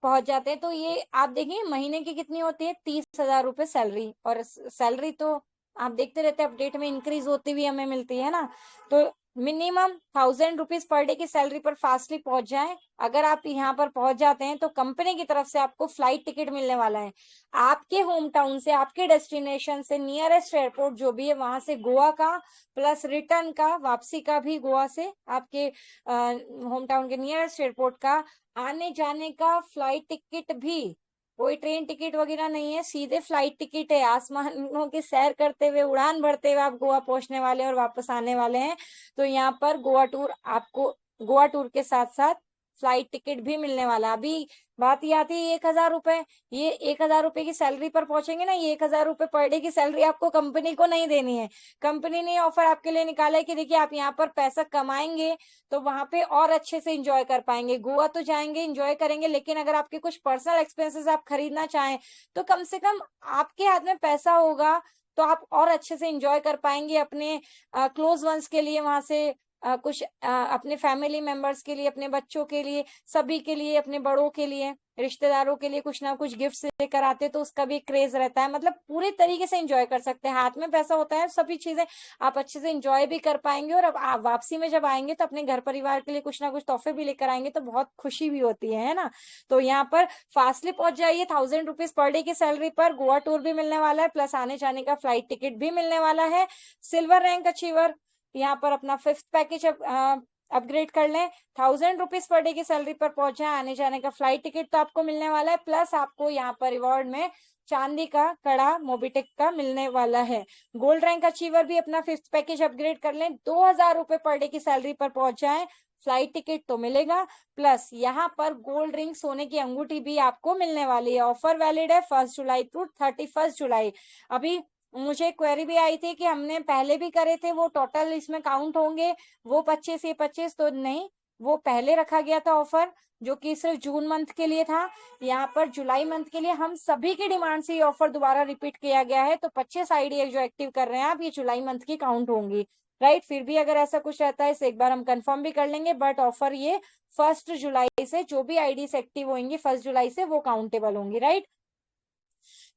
पहुंच जाते हैं तो ये आप देखिए महीने की कितनी होती है, 30,000 रुपए सैलरी। और सैलरी तो आप देखते रहते हैं अपडेट में इंक्रीज होती हुई हमें मिलती है ना। तो मिनिमम 1,000 रुपीज पर डे की सैलरी पर फास्टली पहुंच जाए। अगर आप यहाँ पर पहुंच जाते हैं तो कंपनी की तरफ से आपको फ्लाइट टिकट मिलने वाला है आपके होम टाउन से, आपके डेस्टिनेशन से नियरेस्ट एयरपोर्ट जो भी है वहां से गोवा का, प्लस रिटर्न का वापसी का भी गोवा से आपके होम टाउन के नियरेस्ट एयरपोर्ट का आने जाने का फ्लाइट टिकट भी। कोई ट्रेन टिकट वगैरह नहीं है, सीधे फ्लाइट टिकट है। आसमानों की सैर करते हुए उड़ान भरते हुए आप गोवा पहुंचने वाले और वापस आने वाले हैं। तो यहाँ पर गोवा टूर आपको गोवा टूर के साथ साथ फ्लाइट टिकट भी मिलने वाला। अभी बात ये आती है 1,000 रुपए, ये 1,000 रुपए की सैलरी पर पहुंचेंगे ना, ये 1,000 रुपए पर डे की सैलरी आपको कंपनी को नहीं देनी है। कंपनी ने ऑफर आपके लिए निकाला है कि देखिए आप यहाँ पर पैसा कमाएंगे तो वहां पे और अच्छे से इंजॉय कर पाएंगे। गोवा तो जाएंगे इंजॉय करेंगे, लेकिन अगर आपके कुछ पर्सनल एक्सपेंसेस आप खरीदना चाहें तो कम से कम आपके हाथ में पैसा होगा तो आप और अच्छे से इंजॉय कर पाएंगे। अपने क्लोज वंस के लिए वहां से कुछ अपने फैमिली मेंबर्स के लिए, अपने बच्चों के लिए, सभी के लिए, अपने बड़ों के लिए, रिश्तेदारों के लिए कुछ ना कुछ गिफ्ट लेकर आते तो उसका भी क्रेज रहता है। मतलब पूरे तरीके से एंजॉय कर सकते हैं, हाथ में पैसा होता है, सभी चीजें आप अच्छे से एंजॉय भी कर पाएंगे। और अब आप वापसी में जब आएंगे तो अपने घर परिवार के लिए कुछ ना कुछ तोहफे भी लेकर आएंगे तो बहुत खुशी भी होती है ना। तो यहाँ पर फास्टली पहुंच जाइए। 1,000 रुपीज पर डे की सैलरी पर गोवा टूर भी मिलने वाला है, प्लस आने जाने का फ्लाइट टिकट भी मिलने वाला है। सिल्वर रैंक अचीवर यहाँ पर अपना 5th पैकेज अपग्रेड कर लें। 1,000 रुपीज पर डे की सैलरी पर पहुंचा, आने जाने का फ्लाइट टिकट तो आपको मिलने वाला है, प्लस आपको यहाँ पर रिवॉर्ड में चांदी का कड़ा मोबिटेक का मिलने वाला है। गोल्ड रैंक अचीवर भी अपना 5th पैकेज अपग्रेड कर लें। 2,000 रुपए पर डे की सैलरी पर पहुंच जाए, फ्लाइट टिकट तो मिलेगा, प्लस यहाँ पर गोल्ड रिंग सोने की अंगूठी भी आपको मिलने वाली है। ऑफर वैलिड है 1 जुलाई to 31 जुलाई। अभी मुझे क्वेरी भी आई थी कि हमने पहले भी करे थे वो टोटल इसमें काउंट होंगे वो 25 ये 25, तो नहीं, वो पहले रखा गया था ऑफर जो कि सिर्फ जून मंथ के लिए था। यहाँ पर जुलाई मंथ के लिए हम सभी की डिमांड से ये ऑफर दोबारा रिपीट किया गया है। तो 25 आईडी जो एक्टिव कर रहे हैं आप, ये जुलाई मंथ की काउंट होंगी। राइट। फिर भी अगर ऐसा कुछ रहता है इसे एक बार हम कंफर्म भी कर लेंगे, बट ऑफर ये 1 जुलाई से, जो भी आईडीज एक्टिव होंगी 1 जुलाई से वो काउंटेबल होंगी, राइट।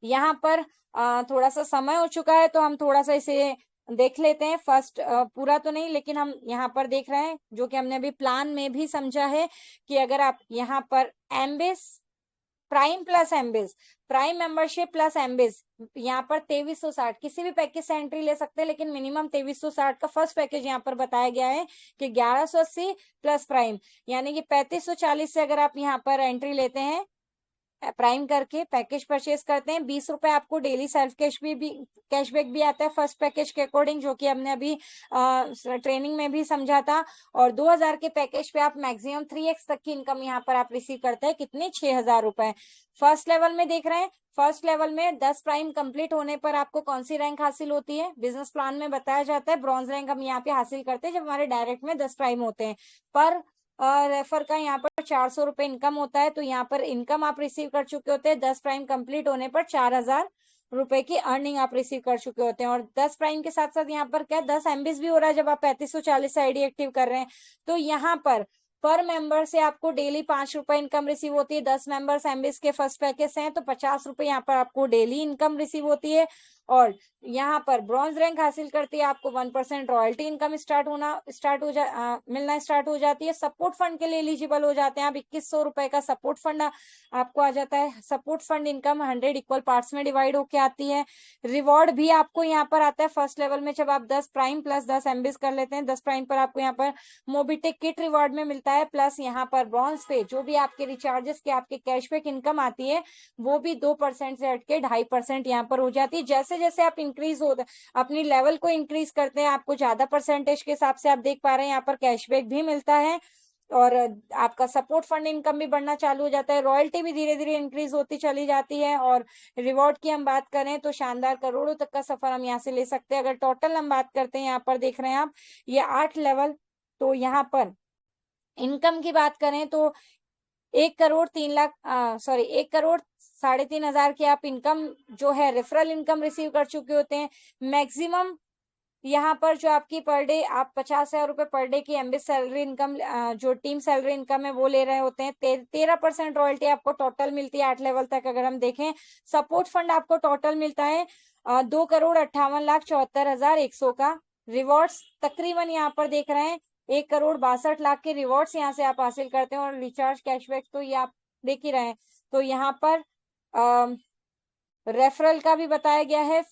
यहाँ पर थोड़ा सा समय हो चुका है तो हम थोड़ा सा इसे देख लेते हैं। फर्स्ट पूरा तो नहीं, लेकिन हम यहाँ पर देख रहे हैं जो कि हमने अभी प्लान में भी समझा है कि अगर आप यहाँ पर MBS prime plus MBS, prime membership plus MBS, यहाँ पर 2360 किसी भी पैकेज से एंट्री ले सकते हैं, लेकिन मिनिमम 2360 का फर्स्ट पैकेज यहाँ पर बताया गया है कि 1180 प्लस प्राइम, यानी कि 3540 से अगर आप यहाँ पर एंट्री लेते हैं प्राइम करके पैकेज परचेज करते हैं, 20 रुपए आपको डेली सेल्फ कैशबैक भी आता है फर्स्ट पैकेज के अकॉर्डिंग, जो कि हमने अभी ट्रेनिंग में भी समझा था। और 2000 के पैकेज पे आप मैक्सिमम 3x तक की इनकम यहाँ पर आप रिसीव करते हैं, कितने 6000 रुपए। फर्स्ट लेवल में देख रहे हैं, फर्स्ट लेवल में 10 प्राइम कंप्लीट होने पर आपको कौन सी रैंक हासिल होती है, बिजनेस प्लान में बताया जाता है ब्रॉन्ज रैंक हम यहाँ पे हासिल करते हैं जब हमारे डायरेक्ट में 10 प्राइम होते हैं। पर रेफर का यहाँ पर 400 रुपए इनकम होता है, तो यहाँ पर इनकम आप रिसीव कर चुके होते हैं 10 प्राइम कंप्लीट होने पर 4000 रुपए की अर्निंग आप रिसीव कर चुके होते हैं। और 10 प्राइम के साथ साथ यहाँ पर क्या 10 एमबीस भी हो रहा है जब आप 3540 आईडी एक्टिव कर रहे हैं। तो यहाँ पर मेंबर से आपको डेली 5 रुपए इनकम रिसीव होती है। 10 मेंबर्स एमबीस के फर्स्ट पैकेज से हैं तो 50 रुपए यहाँ पर आपको डेली इनकम रिसीव होती है। और यहाँ पर ब्रॉन्ज रैंक हासिल करती है आपको 1% रॉयल्टी इनकम मिलना स्टार्ट हो जाती है। सपोर्ट फंड के लिए एलिजिबल हो जाते हैं आप, 2100 रुपए का सपोर्ट फंड आपको आ जाता है। Support fund income 100 equal parts में डिवाइड होके आती है। रिवॉर्ड भी आपको यहाँ पर आता है फर्स्ट लेवल में जब आप 10 प्राइम प्लस 10 एमबीस कर लेते हैं। 10 प्राइम पर आपको यहाँ पर मोबिटेक किट रिवॉर्ड में मिलता है, प्लस यहाँ पर ब्रॉन्ज पे जो भी आपके रिचार्जेस के आपके कैशबैक इनकम आती है वो भी 2% से हटके 2.5% यहाँ पर हो जाती है। जैसे जैसे आप इंक्रीज हो अपनी लेवल को इंक्रीज करते हैं आपको ज्यादा परसेंटेज के हिसाब से आप देख पा रहे हैं यहाँ पर कैशबैक भी मिलता है और आपका सपोर्ट फंड इनकम भी बढ़ना चालू हो जाता है। रॉयल्टी भी धीरे धीरे इंक्रीज होती चली जाती है। और रिवॉर्ड की हम बात करें तो शानदार करोड़ों तक का सफर हम यहाँ से ले सकते हैं। अगर टोटल हम बात करते हैं यहाँ पर देख रहे हैं आप ये 8 लेवल, तो यहाँ पर इनकम की बात करें तो 1 करोड़ 3 लाख 1 करोड़ 3.5 हजार की आप इनकम जो है रेफरल इनकम रिसीव कर चुके होते हैं। मैक्सिमम यहाँ पर जो आपकी पर डे आप 50,000 रुपए पर डे की एमबी सैलरी इनकम जो टीम सैलरी इनकम है वो ले रहे होते हैं। 13% रॉयल्टी आपको टोटल मिलती है 8 लेवल तक। अगर हम देखें सपोर्ट फंड आपको टोटल मिलता है 2,58,74,100 का। रिवॉर्ड्स तकरीबन यहाँ पर देख रहे हैं 1,62,00,000 के रिवॉर्ड्स यहाँ से आप हासिल करते हैं। और रिचार्ज कैशबैक तो ये आप देख ही रहे हैं। तो यहाँ पर रेफरल का भी बताया गया है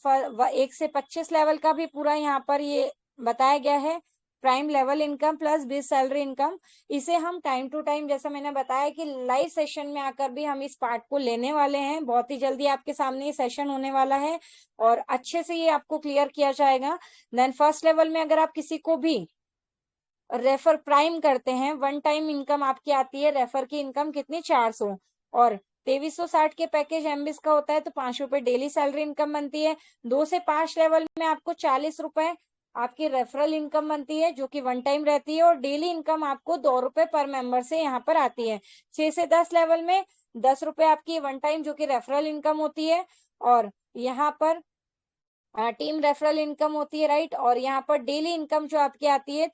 1 से 25 लेवल का भी पूरा यहाँ पर ये बताया गया है। Prime level income plus base salary income, इसे हम टाइम टू टाइम जैसा मैंने बताया कि लाइव सेशन में आकर भी हम इस पार्ट को लेने वाले हैं। बहुत ही जल्दी आपके सामने ये सेशन होने वाला है और अच्छे से ये आपको क्लियर किया जाएगा। देन फर्स्ट लेवल में अगर आप किसी को भी रेफर प्राइम करते हैं 1 टाइम इनकम आपकी आती है रेफर की इनकम कितनी 400। और 2360 के पैकेज एमबीस का होता है तो 5 रुपए डेली सैलरी इनकम बनती है। 2 से 5 लेवल में आपको 40 रुपए आपकी रेफरल इनकम बनती है जो कि 1 टाइम रहती है और डेली इनकम आपको 2 रुपए पर मेंबर से यहाँ पर आती है। 6 से 10 लेवल में 10 रुपए आपकी 1 टाइम जो कि रेफरल इनकम होती है और यहाँ पर टीम रेफरल इनकम होती है, राइट। और यहाँ पर डेली इनकम जो आपकी आती है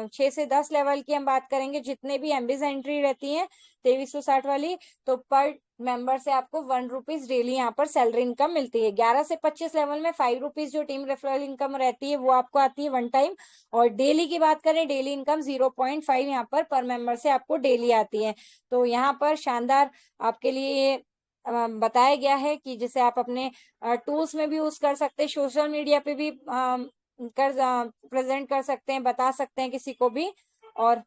6 से 10 लेवल की हम बात करेंगे जितने भी एमबीज एंट्री रहती है 2360 वाली, तो पर मेंबर से आपको 1 रुपीज डेली यहाँ पर सैलरी इनकम मिलती है। 11 से 25 लेवल में 5 रुपीज जो टीम रेफरल इनकम रहती है वो आपको आती है 1 टाइम। और डेली की बात करें डेली इनकम 0.5 यहाँ पर मेंबर से आपको डेली आती है। तो यहाँ पर शानदार आपके लिए बताया गया है कि जिसे आप अपने टूल्स में भी यूज कर सकते हैं, सोशल मीडिया पे भी कर प्रेजेंट कर सकते हैं, बता सकते हैं किसी को भी। और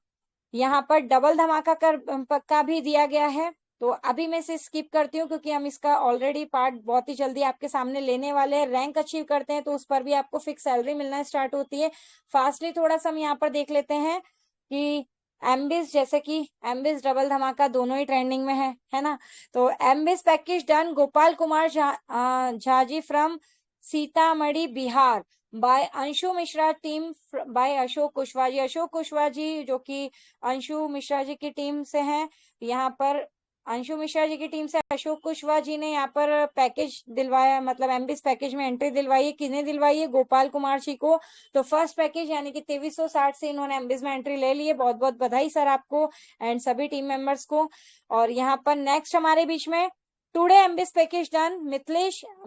यहाँ पर डबल धमाका का भी दिया गया है। तो अभी मैं इसे स्किप करती हूँ क्योंकि हम इसका ऑलरेडी पार्ट बहुत ही जल्दी आपके सामने लेने वाले हैं। रैंक अचीव करते हैं तो उस पर भी आपको फिक्स सैलरी मिलना स्टार्ट होती है। फास्टली थोड़ा सा हम यहाँ पर देख लेते हैं कि एमबीस जैसे कि एमबीस डबल धमाका दोनों ही ट्रेंडिंग में है ना। तो MBS package done Gopal Kumar Jhaji from Sitamarhi Bihar by Anshu Mishra team by Ashok Kushwaha ji. Ashok Kushwaha ji जो कि अंशु मिश्रा जी की टीम से हैं। यहाँ पर अंशु मिश्रा जी की टीम से अशोक कुशवाहा जी ने यहाँ पर पैकेज दिलवाया, मतलब एमबीएस पैकेज में एंट्री दिलवाई है। किसने दिलवाई है? गोपाल कुमार जी को। तो फर्स्ट पैकेज यानी कि 2360 से इन्होंने एमबीएस में एंट्री ले ली है। बहुत बहुत बधाई सर आपको एंड सभी टीम मेंबर्स को। और यहाँ पर नेक्स्ट हमारे बीच में today MBS package done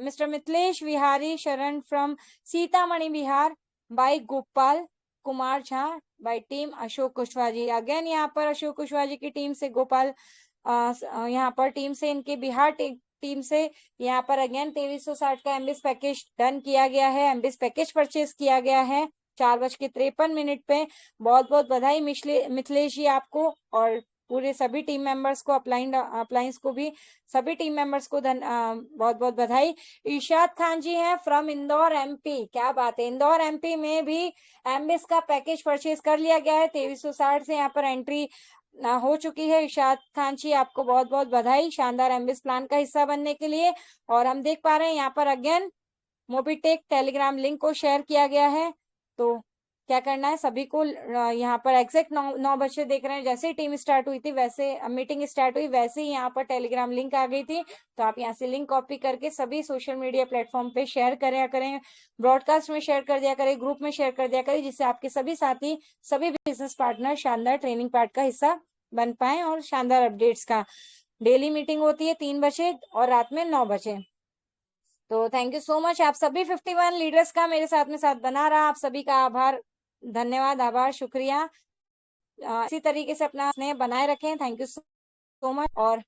mister Mithilesh Vihari Sharan from Sitamarhi Bihar by Gopal Kumar Jha by team Ashok Kushwaha ji. Again यहाँ पर अशोक कुशवाहा जी की टीम से गोपाल यहाँ पर टीम से इनके बिहार टीम से यहाँ पर अगेन 2360 का एमबीएस पैकेज डन किया गया है। एमबीएस पैकेज परचेज किया गया है 4:53 पे। बहुत बहुत बधाई मिथिलेश जी आपको और पूरे सभी टीम मेंबर्स को, अप्लायंस को भी, सभी टीम मेंबर्स को बहुत बहुत बधाई। इरशाद खान जी हैं फ्रॉम इंदौर एमपी। क्या बात है, इंदौर एमपी में भी एमबीएस का पैकेज परचेज कर लिया गया है। 2360 से यहाँ पर एंट्री हो चुकी है। इरशाद खान जी आपको बहुत बहुत बधाई शानदार एमबीएस प्लान का हिस्सा बनने के लिए। और हम देख पा रहे हैं यहाँ पर अगेन मोबीटेक टेलीग्राम लिंक को शेयर किया गया है। तो क्या करना है सभी को, यहाँ पर एग्जैक्ट 9 बजे देख रहे हैं, जैसे ही टीम स्टार्ट हुई थी वैसे मीटिंग स्टार्ट हुई वैसे ही यहाँ पर टेलीग्राम लिंक आ गई थी। तो आप यहाँ से लिंक कॉपी करके सभी सोशल मीडिया प्लेटफॉर्म पे शेयर करें, ब्रॉडकास्ट में शेयर कर दिया करें, ग्रुप में शेयर कर दिया करें, जिससे आपके सभी साथी, सभी बिजनेस पार्टनर शानदार ट्रेनिंग पार्ट का हिस्सा बन पाए और शानदार अपडेट्स का। डेली मीटिंग होती है 3 बजे और रात में 9 बजे। तो थैंक यू सो मच आप सभी 51 लीडर्स का मेरे साथ में साथ बना रहा। आप सभी का आभार, धन्यवाद, आभार, शुक्रिया। इसी तरीके से अपना स्नेह बनाए रखें। Thank you so much. और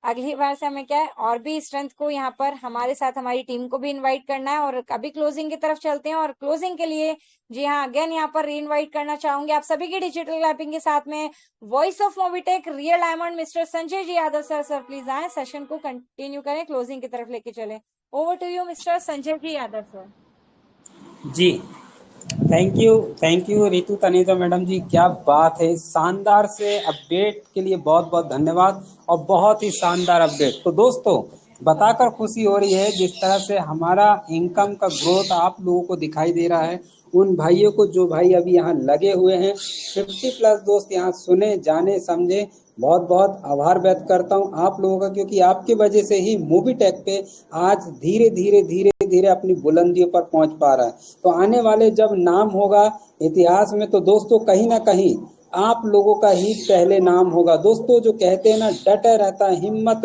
अगली बार से हमें क्या है और भी स्ट्रेंथ को यहाँ पर हमारे साथ हमारी टीम को भी इनवाइट करना है। और अभी क्लोजिंग की तरफ चलते हैं और क्लोजिंग के लिए जी हाँ अगेन यहाँ पर री इनवाइट करना चाहूंगी आप सभी की डिजिटल क्लैपिंग के साथ में voice of Mobitech real diamond mister Sanjay ji Yadav sir. Sir please आए, सेशन को कंटिन्यू करें, क्लोजिंग की तरफ लेके चले। Over to you mister Sanjay ji Yadav sir. जी, thank you Ritu Taneja madam ji, क्या बात है। शानदार से अपडेट के लिए बहुत बहुत धन्यवाद और बहुत ही शानदार अपडेट। तो दोस्तों बताकर खुशी हो रही है जिस तरह से हमारा इनकम का ग्रोथ आप लोगों को दिखाई दे रहा है। उन भाइयों को जो भाई अभी यहाँ लगे हुए हैं 50+ दोस्त यहाँ सुने जाने समझे, बहुत बहुत आभार व्यक्त करता हूँ आप लोगों का, क्योंकि आपकी वजह से ही मोबीटेक पे आज धीरे धीरे धीरे धीरे अपनी बुलंदियों पर पहुंच पा रहा है। तो आने वाले जब नाम होगा इतिहास में तो दोस्तों कहीं ना कहीं आप लोगों का ही पहले नाम होगा। दोस्तों जो कहते हैं ना डटे रहता है हिम्मत,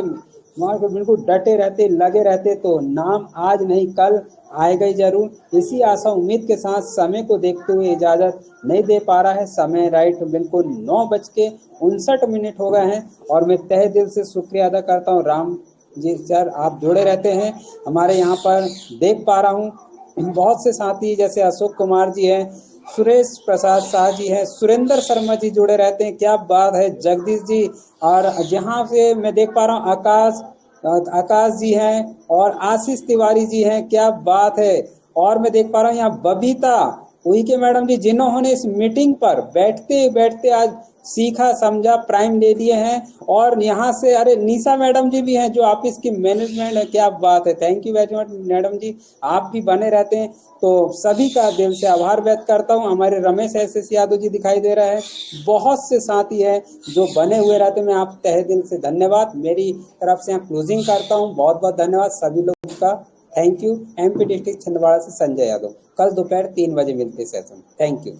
वहां पर बिल्कुल डटे रहते लगे रहते तो नाम आज नहीं कल आएगा ही जरूर। इसी आशा उम्मीद के साथ समय को देखते हुए इजाजत नहीं दे पा रहा है। समय राइट बिल्कुल 9:59 हो गए हैं और मैं तहे दिल से शुक्रिया अदा करता हूँ राम जी सर, आप जुड़े रहते हैं हमारे यहाँ पर। देख पा रहा हूँ बहुत से साथी जैसे अशोक कुमार जी हैं, सुरेश प्रसाद शाह जी हैं, सुरेंद्र शर्मा जी जुड़े रहते हैं, क्या बात है, जगदीश जी। और जहाँ से मैं देख पा रहा हूँ आकाश जी हैं और आशीष तिवारी जी हैं, क्या बात है। और मैं देख पा रहा हूँ यहाँ बबीता वही के मैडम जी, जिन्होंने इस मीटिंग पर बैठते बैठते आज सीखा समझा प्राइम ले लिए हैं। और यहाँ से अरे निशा मैडम जी भी हैं जो ऑफिस की मैनेजमेंट है, क्या बात है। Thank you very much madam ji, आप भी बने रहते हैं। तो सभी का दिल से आभार व्यक्त करता हूँ। हमारे रमेश एस यादव जी दिखाई दे रहा है, बहुत से साथी हैं जो बने हुए रहते। मैं आप तहे दिल से धन्यवाद मेरी तरफ से यहाँ क्लोजिंग करता हूँ। बहुत बहुत धन्यवाद सभी लोगों का। Thank you. MP district Chhindwara से संजय यादव। कल दोपहर 3 बजे मिलते सेशन। Thank you.